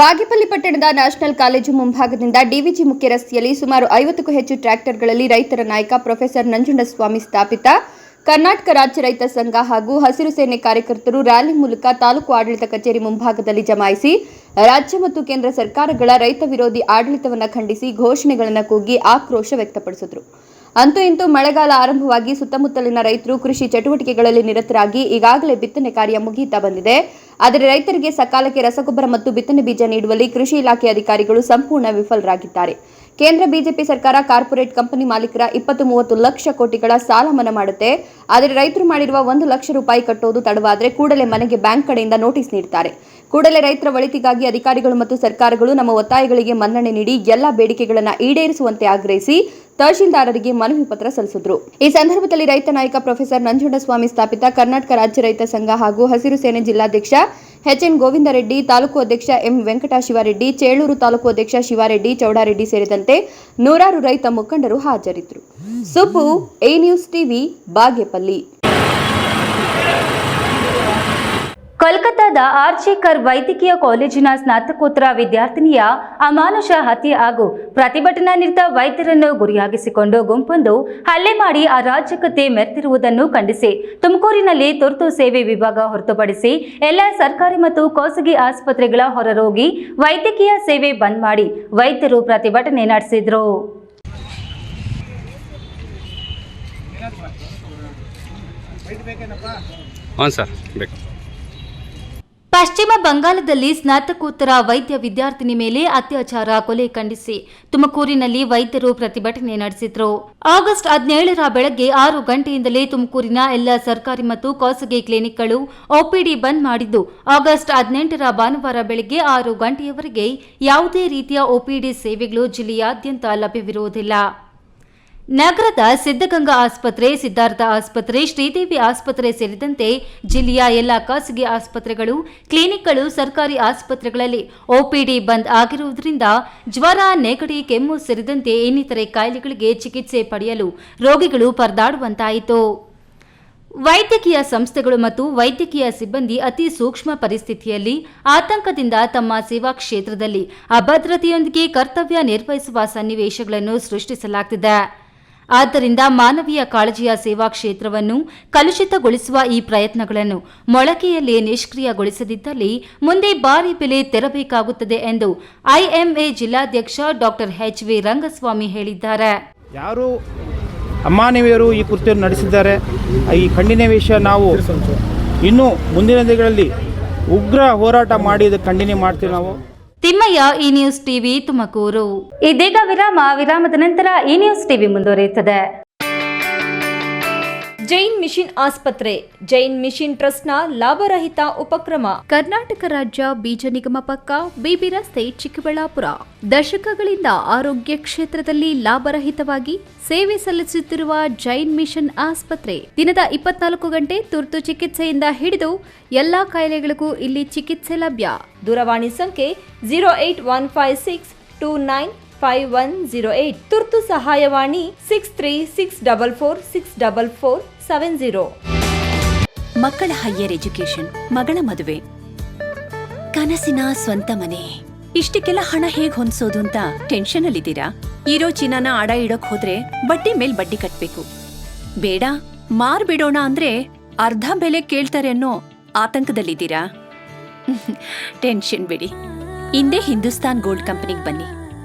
ಬಾಗೇಪಲ್ಲಿ ಪಟ್ಟಣದ ನ್ಯಾಷನಲ್ ಕಾಲೇಜು ಮುಂಭಾಗದಿಂದ ಡಿವಿಜಿ ಮುಖ್ಯ ರಸ್ತೆಯಲ್ಲಿ ಸುಮಾರು 50ಕ್ಕೂ ಹೆಚ್ಚು ಟ್ರ್ಯಾಕ್ಟರ್ಗಳಲ್ಲಿ ರೈತರ ನಾಯಕ ಪ್ರೊಫೆಸರ್ ನಂಜುಂಡಸ್ವಾಮಿ ಸ್ಥಾಪಿತ ಕರ್ನಾಟಕ ರಾಜ್ಯ ರೈತ ಸಂಘ ಹಾಗೂ ಹಸಿರು ಸೇನೆ ಕಾರ್ಯಕರ್ತರು ರ್ಯಾಲಿ ಮೂಲಕ ತಾಲೂಕು ಆಡಳಿತ ಕಚೇರಿ ಮುಂಭಾಗದಲ್ಲಿ ಜಮಾಯಿಸಿ ರಾಜ್ಯ ಮತ್ತು ಕೇಂದ್ರ ಸರ್ಕಾರಗಳ ರೈತ ವಿರೋಧಿ ಆಡಳಿತವನ್ನು ಖಂಡಿಸಿ ಘೋಷಣೆಗಳನ್ನು ಕೂಗಿ ಆಕ್ರೋಶ ವ್ಯಕ್ತಪಡಿಸಿದರು. ಅಂತೂ ಇಂತೂ ಮಳೆಗಾಲ ಆರಂಭವಾಗಿ ಸುತ್ತಮುತ್ತಲಿನ ರೈತರು ಕೃಷಿ ಚಟುವಟಿಕೆಗಳಲ್ಲಿ ನಿರತರಾಗಿ ಈಗಾಗಲೇ ಬಿತ್ತನೆ ಕಾರ್ಯ ಮುಗಿಯುತ್ತಾ ಬಂದಿದೆ. ಆದರೆ ರೈತರಿಗೆ ಸಕಾಲಕ್ಕೆ ರಸಗೊಬ್ಬರ ಮತ್ತು ಬಿತ್ತನೆ ಬೀಜ ನೀಡುವಲ್ಲಿ ಕೃಷಿ ಇಲಾಖೆ ಅಧಿಕಾರಿಗಳು ಸಂಪೂರ್ಣ ವಿಫಲರಾಗಿದ್ದಾರೆ. ಕೇಂದ್ರ ಬಿಜೆಪಿ ಸರ್ಕಾರ ಕಾರ್ಪೊರೇಟ್ ಕಂಪನಿ ಮಾಲೀಕರ 20-30 ಲಕ್ಷ ಕೋಟಿಗಳ ಸಾಲ ಮನ್ನಾ ಮಾಡುತ್ತೆ. ಆದರೆ ರೈತರು ಮಾಡಿರುವ 1 ಲಕ್ಷ ರೂಪಾಯಿ ಕಟ್ಟೋದು ತಡವಾದರೆ ಕೂಡಲೇ ಮನೆಗೆ ಬ್ಯಾಂಕ್ ಕಡೆಯಿಂದ ನೋಟಿಸ್ ನೀಡುತ್ತಾರೆ. ಕೂಡಲೇ ರೈತರ ಒಳಿತಿಗಾಗಿ ಅಧಿಕಾರಿಗಳು ಮತ್ತು ಸರ್ಕಾರಗಳು ನಮ್ಮ ಒತ್ತಾಯಗಳಿಗೆ ಮನ್ನಣೆ ನೀಡಿ ಎಲ್ಲ ಬೇಡಿಕೆಗಳನ್ನು ಈಡೇರಿಸುವಂತೆ ಆಗ್ರಹಿಸಿ ತಹಶೀಲ್ದಾರರಿಗೆ ಮನವಿ ಪತ್ರ ಸಲ್ಲಿಸಿದರು. ಈ ಸಂದರ್ಭದಲ್ಲಿ ರೈತ ನಾಯಕ ಪ್ರೊಫೆಸರ್ ನಂಜುಂಡಸ್ವಾಮಿ ಸ್ಥಾಪಿತ ಕರ್ನಾಟಕ ರಾಜ್ಯ ರೈತ ಸಂಘ ಹಾಗೂ ಹಸಿರು ಸೇನೆ ಜಿಲ್ಲಾಧ್ಯಕ್ಷ ಎಚ್ಎನ್ ಗೋವಿಂದರೆಡ್ಡಿ, ತಾಲೂಕು ಅಧ್ಯಕ್ಷ ಎಂ ವೆಂಕಟಶಿವರೆಡ್ಡಿ, ಚೇಳೂರು ತಾಲೂಕು ಅಧ್ಯಕ್ಷ ಶಿವಾರೆಡ್ಡಿ, ಚೌಡಾರೆಡ್ಡಿ ಸೇರಿದಂತೆ ನೂರಾರು ರೈತ ಮುಖಂಡರು ಹಾಜರಿದ್ದರು. Subbu, A news TV, Bagepalli. ಕೋಲ್ಕತ್ತಾದ ಆರ್ಜಿಕರ್ ವೈದ್ಯಕೀಯ ಕಾಲೇಜಿನ ಸ್ನಾತಕೋತ್ತರ ವಿದ್ಯಾರ್ಥಿನಿಯ ಅಮಾನುಷ ಹತ್ಯೆ ಹಾಗೂ ಪ್ರತಿಭಟನಾ ನಿರತ ವೈದ್ಯರನ್ನು ಗುರಿಯಾಗಿಸಿಕೊಂಡು ಗುಂಪೊಂದು ಹಲ್ಲೆ ಮಾಡಿ ಅರಾಜಕತೆ ಮೆರೆದಿರುವುದನ್ನು ಖಂಡಿಸಿ ತುಮಕೂರಿನಲ್ಲಿ ತುರ್ತು ಸೇವೆ ವಿಭಾಗ ಹೊರತುಪಡಿಸಿ ಎಲ್ಲ ಸರ್ಕಾರಿ ಮತ್ತು ಖಾಸಗಿ ಆಸ್ಪತ್ರೆಗಳ ಹೊರರೋಗಿ ವೈದ್ಯಕೀಯ ಸೇವೆ ಬಂದ್ ಮಾಡಿ ವೈದ್ಯರು ಪ್ರತಿಭಟನೆ ನಡೆಸಿದರು. ಪಶ್ಚಿಮ ಬಂಗಾಳದಲ್ಲಿ ಸ್ನಾತಕೋತ್ತರ ವೈದ್ಯ ವಿದ್ಯಾರ್ಥಿನಿ ಮೇಲೆ ಅತ್ಯಾಚಾರ ಕೊಲೆ ಖಂಡಿಸಿ ತುಮಕೂರಿನಲ್ಲಿ ವೈದ್ಯರು ಪ್ರತಿಭಟನೆ ನಡೆಸಿದರು. ಆಗಸ್ಟ್ 17ರ ಬೆಳಗ್ಗೆ 6 ಗಂಟೆಯಿಂದಲೇ ತುಮಕೂರಿನ ಎಲ್ಲ ಸರ್ಕಾರಿ ಮತ್ತು ಖಾಸಗಿ ಕ್ಲಿನಿಕ್ಗಳು ಒಪಿಡಿ ಬಂದ್ ಮಾಡಿದ್ದು, ಆಗಸ್ಟ್ 18ರ ಭಾನುವಾರ ಬೆಳಗ್ಗೆ 6 ಗಂಟೆಯವರೆಗೆ ಯಾವುದೇ ರೀತಿಯ ಒಪಿಡಿ ಸೇವೆಗಳು ಜಿಲ್ಲೆಯಾದ್ಯಂತ ಲಭ್ಯವಿರುವುದಿಲ್ಲ. ನಗರದ ಸಿದ್ಧಗಂಗಾ ಆಸ್ಪತ್ರೆ, ಸಿದ್ಧಾರ್ಥ ಆಸ್ಪತ್ರೆ, ಶ್ರೀದೇವಿ ಆಸ್ಪತ್ರೆ ಸೇರಿದಂತೆ ಜಿಲ್ಲೆಯ ಎಲ್ಲ ಖಾಸಗಿ ಆಸ್ಪತ್ರೆಗಳು, ಕ್ಲಿನಿಕ್ಗಳು, ಸರ್ಕಾರಿ ಆಸ್ಪತ್ರೆಗಳಲ್ಲಿ ಒಪಿಡಿ ಬಂದ್ ಆಗಿರುವುದರಿಂದ ಜ್ವರ, ನೆಗಡಿ, ಕೆಮ್ಮು ಸೇರಿದಂತೆ ಇನ್ನಿತರೆ ಕಾಯಿಲೆಗಳಿಗೆ ಚಿಕಿತ್ಸೆ ಪಡೆಯಲು ರೋಗಿಗಳು ಪರದಾಡುವಂತಾಯಿತು. ವೈದ್ಯಕೀಯ ಸಂಸ್ಥೆಗಳು ಮತ್ತು ವೈದ್ಯಕೀಯ ಸಿಬ್ಬಂದಿ ಅತಿ ಸೂಕ್ಷ್ಮ ಪರಿಸ್ಥಿತಿಯಲ್ಲಿ ಆತಂಕದಿಂದ ತಮ್ಮ ಸೇವಾ ಕ್ಷೇತ್ರದಲ್ಲಿ ಅಭದ್ರತೆಯೊಂದಿಗೆ ಕರ್ತವ್ಯ ನಿರ್ವಹಿಸುವ ಸನ್ನಿವೇಶಗಳನ್ನು ಸೃಷ್ಟಿಸಲಾಗುತ್ತಿದೆ. ಆದ್ದರಿಂದ ಮಾನವೀಯ ಕಾಳಜಿಯ ಸೇವಾ ಕ್ಷೇತ್ರವನ್ನು ಕಲುಷಿತಗೊಳಿಸುವ ಈ ಪ್ರಯತ್ನಗಳನ್ನು ಮೊಳಕೆಯಲ್ಲಿ ನಿಷ್ಕ್ರಿಯಗೊಳಿಸದಿದ್ದಲ್ಲಿ ಮುಂದೆ ಭಾರಿ ಬೆಲೆ ತೆರಬೇಕಾಗುತ್ತದೆ ಎಂದು ಐಎಂಎ ಜಿಲ್ಲಾಧ್ಯಕ್ಷ ಡಾಕ್ಟರ್ ಎಚ್.ವಿ. ರಂಗಸ್ವಾಮಿ ಹೇಳಿದ್ದಾರೆ. ಯಾರು ಅಮಾನವೀಯರು ಈ ಕೃತ್ಯವನ್ನು ನಡೆಸಿದ್ದಾರೆ, ಈ ಖಂಡನೀಯ ವಿಷಯ ನಾವು ಇನ್ನೂ ಮುಂದಿನ ದಿನಗಳಲ್ಲಿ ಉಗ್ರ ಹೋರಾಟ ಮಾಡಿ ಇದಕ್ಕೆ ಕಂಟಿನ್ಯೂ ಮಾಡ್ತೀವಿ ನಾವು. ತಿಮ್ಮಯ್ಯ, ಈ ನ್ಯೂಸ್ ಟಿವಿ, ತುಮಕೂರು. ಇದೀಗ ವಿರಾಮದ ನಂತರ ಈ ನ್ಯೂಸ್ ಟಿವಿ ಮುಂದುವರಿಯುತ್ತದೆ. ಜೈನ್ ಮಿಷನ್ ಆಸ್ಪತ್ರೆ, ಜೈನ್ ಮಿಷನ್ ಟ್ರಸ್ಟ್ನ ಲಾಭರಹಿತ ಉಪಕ್ರಮ. ಕರ್ನಾಟಕ ರಾಜ್ಯ ಬೀಜ ನಿಗಮ ಪಕ್ಕ, ಬಿಬಿ ರಸ್ತೆ, ಚಿಕ್ಕಬಳ್ಳಾಪುರ. ದಶಕಗಳಿಂದ ಆರೋಗ್ಯ ಕ್ಷೇತ್ರದಲ್ಲಿ ಲಾಭರಹಿತವಾಗಿ ಸೇವೆ ಸಲ್ಲಿಸುತ್ತಿರುವ ಜೈನ್ ಮಿಷನ್ ಆಸ್ಪತ್ರೆ ದಿನದ 24 ಗಂಟೆ ತುರ್ತು ಚಿಕಿತ್ಸೆಯಿಂದ ಹಿಡಿದು ಎಲ್ಲಾ ಕಾಯಿಲೆಗಳಿಗೂ ಇಲ್ಲಿ ಚಿಕಿತ್ಸೆ ಲಭ್ಯ. ದೂರವಾಣಿ ಸಂಖ್ಯೆ 08156295108. ತುರ್ತು ಸಹಾಯವಾಣಿ 6364464470. ಮಕ್ಕಳ ಹೈಯರ್ ಎಜುಕೇಶನ್, ಮಗಳ ಮದುವೆ, ಕನಸಿನ ಸ್ವಂತ ಮನೆ, ಇಷ್ಟಕ್ಕೆಲ್ಲ ಹಣ ಹೇಗ್ ಹೊಂದಿಸೋದು ಅಂತ ಟೆನ್ಷನ್ ಅಲ್ಲಿದ್ದೀರಾ? ಇರೋ ಚಿನ್ನನ ಅಡ ಇಡೋಕ್ ಹೋದ್ರೆ ಬಡ್ಡಿ ಮೇಲ್ ಬಡ್ಡಿ ಕಟ್ಬೇಕು. ಬೇಡ, ಮಾರ್ಬಿಡೋಣ ಅಂದ್ರೆ ಅರ್ಧ ಬೆಲೆ ಕೇಳ್ತಾರೆ ಅನ್ನೋ ಆತಂಕದಲ್ಲಿದ್ದೀರಾ? ಟೆನ್ಷನ್ ಬಿಡಿ, ಹಿಂದೆ ಹಿಂದೂಸ್ತಾನ್ ಗೋಲ್ಡ್ ಕಂಪನಿಗೆ ಬನ್ನಿ.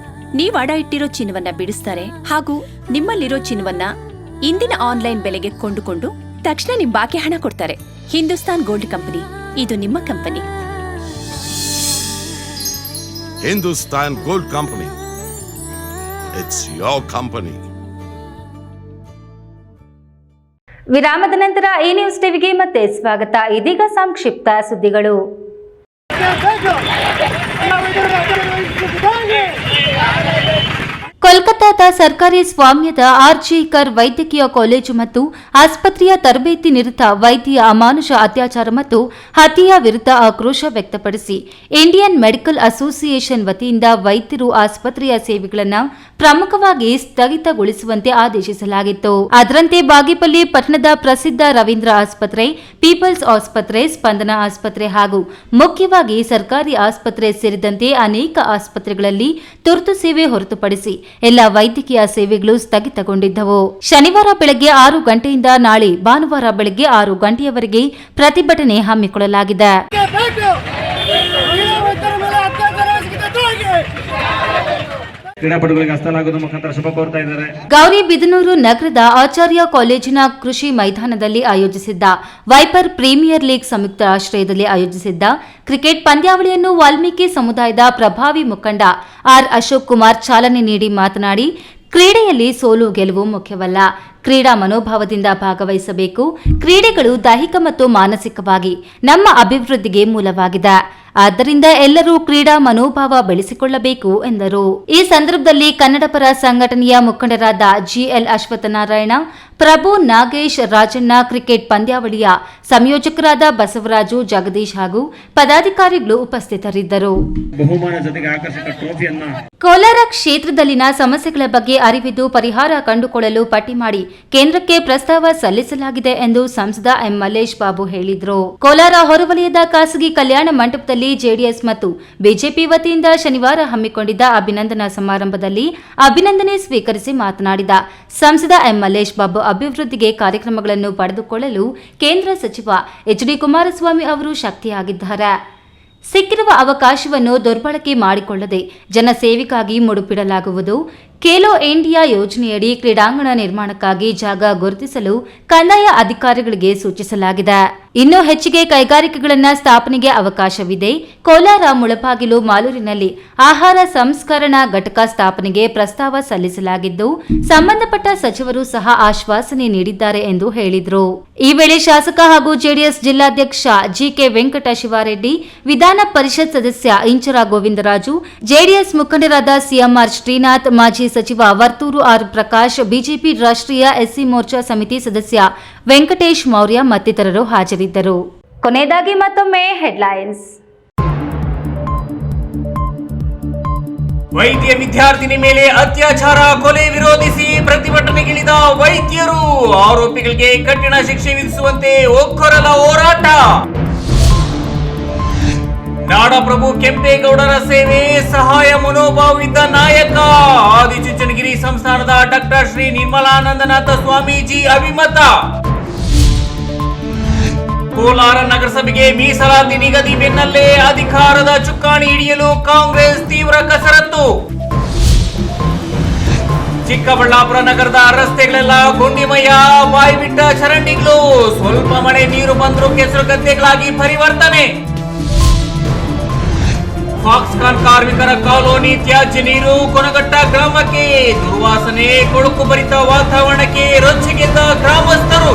ನೀವ್ ಅಡ ಇಟ್ಟಿರೋ ಚಿನ್ನವನ್ನ ಬಿಡಿಸ್ತಾರೆ ಹಾಗೂ ನಿಮ್ಮಲ್ಲಿರೋ ಚಿನ್ನವನ್ನ ಇಂದಿನ ಆನ್ಲೈನ್ ಬೆಲೆಗೆ ಕೊಂಡುಕೊಂಡು ತಕ್ಷಣ ನಿಮ್ ಬಾಕಿ ಹಣ ಕೊಡ್ತಾರೆ. ಹಿಂದೂಸ್ತಾನ್ ಗೋಲ್ಡ್ ಕಂಪನಿ, ಇದು ನಿಮ್ಮ company. Hindustan Gold Company. It's your company. ವಿರಾಮದ ನಂತರ ಈ ನ್ಯೂಸ್ ಟಿವಿಗೆ ಮತ್ತೆ ಸ್ವಾಗತ. ಇದೀಗ ಸಂಕ್ಷಿಪ್ತ ಸುದ್ದಿಗಳು. ಕೋಲ್ಕತ್ತಾದ ಸರ್ಕಾರಿ ಸ್ವಾಮ್ಯದ ಆರ್.ಜಿ. ಕರ್ ವೈದ್ಯಕೀಯ ಕಾಲೇಜು ಮತ್ತು ಆಸ್ಪತ್ರೆಯ ತರಬೇತಿ ನಿರತ ವೈದ್ಯೆಯ ಅಮಾನುಷ ಅತ್ಯಾಚಾರ ಮತ್ತು ಹತ್ಯೆಯ ವಿರುದ್ಧ ಆಕ್ರೋಶ ವ್ಯಕ್ತಪಡಿಸಿ ಇಂಡಿಯನ್ ಮೆಡಿಕಲ್ ಅಸೋಸಿಯೇಷನ್ ವತಿಯಿಂದ ವೈದ್ಯರು ಆಸ್ಪತ್ರೆಯ ಸೇವೆಗಳನ್ನು ಪ್ರಮುಖವಾಗಿ ಸ್ಥಗಿತಗೊಳಿಸುವಂತೆ ಆದೇಶಿಸಲಾಗಿತ್ತು. ಅದರಂತೆ ಬಾಗೇಪಲ್ಲಿ ಪಟ್ಟಣದ ಪ್ರಸಿದ್ಧ ರವೀಂದ್ರ ಆಸ್ಪತ್ರೆ, ಪೀಪಲ್ಸ್ ಆಸ್ಪತ್ರೆ, ಸ್ಪಂದನ ಆಸ್ಪತ್ರೆ ಹಾಗೂ ಮುಖ್ಯವಾಗಿ ಸರ್ಕಾರಿ ಆಸ್ಪತ್ರೆ ಸೇರಿದಂತೆ ಅನೇಕ ಆಸ್ಪತ್ರೆಗಳಲ್ಲಿ ತುರ್ತು ಸೇವೆ ಹೊರತುಪಡಿಸಿ ಎಲ್ಲ ವೈದ್ಯಕೀಯ ಸೇವೆಗಳು ಸ್ಥಗಿತಗೊಂಡಿದ್ದವು. ಶನಿವಾರ ಬೆಳಗ್ಗೆ 6 ಗಂಟೆಯಿಂದ ನಾಳೆ ಭಾನುವಾರ ಬೆಳಗ್ಗೆ 6 ಗಂಟೆಯವರೆಗೆ ಪ್ರತಿಭಟನೆ ಹಮ್ಮಿಕೊಳ್ಳಲಾಗಿದೆ. ಕ್ರೀಡಾಪಟುಗಳಿಗೆ ಹಸ್ತಲಾಗುವುದು ಮುಖಾಂತರ ಶುಭ ಕೋರ್ತಾ ಇದ್ದಾರೆ. ಗೌರಿಬಿದನೂರು ನಗರದ ಆಚಾರ್ಯ ಕಾಲೇಜಿನ ಕೃಷಿ ಮೈದಾನದಲ್ಲಿ ಆಯೋಜಿಸಿದ್ದ ವೈಪರ್ ಪ್ರೀಮಿಯರ್ ಲೀಗ್ ಸಂಯುಕ್ತ ಆಶ್ರಯದಲ್ಲಿ ಆಯೋಜಿಸಿದ್ದ ಕ್ರಿಕೆಟ್ ಪಂದ್ಯಾವಳಿಯನ್ನು ವಾಲ್ಮೀಕಿ ಸಮುದಾಯದ ಪ್ರಭಾವಿ ಮುಖಂಡ ಆರ್. ಅಶೋಕ್ ಕುಮಾರ್ ಚಾಲನೆ ನೀಡಿ ಮಾತನಾಡಿ, ಕ್ರೀಡೆಯಲ್ಲಿ ಸೋಲು ಗೆಲುವು ಮುಖ್ಯವಲ್ಲ, ಕ್ರೀಡಾ ಮನೋಭಾವದಿಂದ ಭಾಗವಹಿಸಬೇಕು. ಕ್ರೀಡೆಗಳು ದೈಹಿಕ ಮತ್ತು ಮಾನಸಿಕವಾಗಿ ನಮ್ಮ ಅಭಿವೃದ್ಧಿಗೆ ಮೂಲವಾಗಿದೆ. ಆದ್ದರಿಂದ ಎಲ್ಲರೂ ಕ್ರೀಡಾ ಮನೋಭಾವ ಬೆಳೆಸಿಕೊಳ್ಳಬೇಕು ಎಂದರು. ಈ ಸಂದರ್ಭದಲ್ಲಿ ಕನ್ನಡಪರ ಸಂಘಟನೆಯ ಮುಖಂಡರಾದ ಜಿಎಲ್ ಅಶ್ವತ್ಥನಾರಾಯಣ, ಪ್ರಭು, ನಾಗೇಶ್, ರಾಜಣ್ಣ, ಕ್ರಿಕೆಟ್ ಪಂದ್ಯಾವಳಿಯ ಸಂಯೋಜಕರಾದ ಬಸವರಾಜು, ಜಗದೀಶ್ ಹಾಗೂ ಪದಾಧಿಕಾರಿಗಳು ಉಪಸ್ಥಿತರಿದ್ದರು. ಕೋಲಾರ ಕ್ಷೇತ್ರದಲ್ಲಿನ ಸಮಸ್ಯೆಗಳ ಬಗ್ಗೆ ಅರಿವಿದ್ದು ಪರಿಹಾರ ಕಂಡುಕೊಳ್ಳಲು ಪಟ್ಟಿ ಮಾಡಿ ಕೇಂದ್ರಕ್ಕೆ ಪ್ರಸ್ತಾವ ಸಲ್ಲಿಸಲಾಗಿದೆ ಎಂದು ಸಂಸದ ಎಂ. ಮಲ್ಲೇಶ್ ಬಾಬು ಹೇಳಿದರು. ಕೋಲಾರ ಹೊರವಲಯದ ಖಾಸಗಿ ಕಲ್ಯಾಣ ಮಂಟಪದಲ್ಲಿ ಜೆಡಿಎಸ್ ಮತ್ತು ಬಿಜೆಪಿ ವತಿಯಿಂದ ಶನಿವಾರ ಹಮ್ಮಿಕೊಂಡಿದ್ದ ಅಭಿನಂದನಾ ಸಮಾರಂಭದಲ್ಲಿ ಅಭಿನಂದನೆ ಸ್ವೀಕರಿಸಿ ಮಾತನಾಡಿದ ಸಂಸದ ಎಂ. ಮಲ್ಲೇಶ್ ಬಾಬು, ಅಭಿವೃದ್ಧಿಗೆ ಕಾರ್ಯಕ್ರಮಗಳನ್ನು ಪಡೆದುಕೊಳ್ಳಲು ಕೇಂದ್ರ ಸಚಿವ ಎಚ್.ಡಿ. ಕುಮಾರಸ್ವಾಮಿ ಅವರು ಶಕ್ತಿಯಾಗಿದ್ದಾರೆ. ಸಿಕ್ಕಿರುವ ಅವಕಾಶವನ್ನು ದುರ್ಬಳಕೆ ಮಾಡಿಕೊಳ್ಳದೆ ಜನಸೇವೆಗಾಗಿ ಮುಡುಪಿಡಲಾಗುವುದು. ಖೇಲೋ ಇಂಡಿಯಾ ಯೋಜನೆಯಡಿ ಕ್ರೀಡಾಂಗಣ ನಿರ್ಮಾಣಕ್ಕಾಗಿ ಜಾಗ ಗುರುತಿಸಲು ಕಂದಾಯ ಅಧಿಕಾರಿಗಳಿಗೆ ಸೂಚಿಸಲಾಗಿದೆ. ಇನ್ನೂ ಹೆಚ್ಚಿಗೆ ಕೈಗಾರಿಕೆಗಳನ್ನು ಸ್ಥಾಪನೆಗೆ ಅವಕಾಶವಿದೆ. ಕೋಲಾರ, ಮುಳಬಾಗಿಲು, ಮಾಲೂರಿನಲ್ಲಿ ಆಹಾರ ಸಂಸ್ಕರಣಾ ಘಟಕ ಸ್ಥಾಪನೆಗೆ ಪ್ರಸ್ತಾವ ಸಲ್ಲಿಸಲಾಗಿದ್ದು ಸಂಬಂಧಪಟ್ಟ ಸಚಿವರು ಸಹ ಆಶ್ವಾಸನೆ ನೀಡಿದ್ದಾರೆ ಎಂದು ಹೇಳಿದರು. ಈ ವೇಳೆ ಶಾಸಕ ಹಾಗೂ ಜೆಡಿಎಸ್ ಜಿಲ್ಲಾಧ್ಯಕ್ಷ ಜಿಕೆ ವೆಂಕಟ ಶಿವಾರೆಡ್ಡಿ, ವಿಧಾನ ಪರಿಷತ್ ಸದಸ್ಯ ಇಂಚರ ಗೋವಿಂದರಾಜು, ಜೆಡಿಎಸ್ ಮುಖಂಡರಾದ ಸಿಎಂಆರ್ ಶ್ರೀನಾಥ್, ಮಾಜಿ ಮಾಜಿ ಸಚಿವ ವರ್ತೂರು ಆರ್ ಪ್ರಕಾಶ್, ಬಿಜೆಪಿ ರಾಷ್ಟ್ರೀಯ ಎಸ್ಸಿ ಮೋರ್ಚಾ ಸಮಿತಿ ಸದಸ್ಯ ವೆಂಕಟೇಶ್ ಮೌರ್ಯ ಮತ್ತಿತರರು ಹಾಜರಿದ್ದರು. ಕೊನೆಯದಾಗಿ ಮತ್ತೊಮ್ಮೆ ಹೆಡ್ಲೈನ್ಸ್. ವೈದ್ಯ ವಿದ್ಯಾರ್ಥಿನಿ ಮೇಲೆ ಅತ್ಯಾಚಾರ ಕೊಲೆ ವಿರೋಧಿಸಿ ಪ್ರತಿಭಟನೆಗಿಳಿದ ವೈದ್ಯರು, ಆರೋಪಿಗಳಿಗೆ ಕಠಿಣ ಶಿಕ್ಷೆ ವಿಧಿಸುವಂತೆ ಒಕ್ಕೊರಲ ಹೋರಾಟ. ನಾಡಪ್ರಭು ಕೆಂಪೇಗೌಡರ ಸೇವೆ ಸಹಾಯ ಮನೋಭಾವವಿದ್ದ ನಾಯಕ, ಆದಿಚುಂಚನಗಿರಿ ಸಂಸ್ಥಾನದ ಡಾಕ್ಟರ್ ಶ್ರೀ ನಿರ್ಮಲಾನಂದನಾಥ ಸ್ವಾಮೀಜಿ ಅಭಿಮತ. ಕೋಲಾರ ನಗರಸಭೆಗೆ ಮೀಸಲಾತಿ ನಿಗದಿ ಬೆನ್ನಲ್ಲೇ ಅಧಿಕಾರದ ಚುಕ್ಕಾಣಿ ಹಿಡಿಯಲು ಕಾಂಗ್ರೆಸ್ ತೀವ್ರ ಕಸರತ್ತು. ಚಿಕ್ಕಬಳ್ಳಾಪುರ ನಗರದ ರಸ್ತೆಗಳೆಲ್ಲ ಗುಂಡಿಮಯ, ಬಾಯ್ಬಿಟ್ಟ ಚರಂಡಿಗಳು, ಸ್ವಲ್ಪ ಮಳೆ ನೀರು ಬಂದರೂ ಕೆಸರು ಗದ್ದೆಗಳಾಗಿ ಪರಿವರ್ತನೆ. ಫಾಕ್ಸ್ಕಾನ್ ಕಾರ್ಮಿಕರ ಕಾಲೋನಿ ತ್ಯಾಜ್ಯ ನೀರು ಕೊನಗಟ್ಟ ಗ್ರಾಮಕ್ಕೆ, ದುರ್ವಾಸನೆ, ಕೊಳುಕು ಭರಿತ ವಾತಾವರಣಕ್ಕೆ ರೊಚ್ಚಿಗೆದ್ದ ಗ್ರಾಮಸ್ಥರು.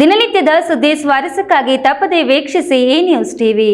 ದಿನನಿತ್ಯದ ಸುದ್ದಿ ಸ್ವಾರಸ್ಯಕ್ಕಾಗಿ ತಪ್ಪದೇ ವೀಕ್ಷಿಸಿ ಎ ನ್ಯೂಸ್ ಟಿವಿ.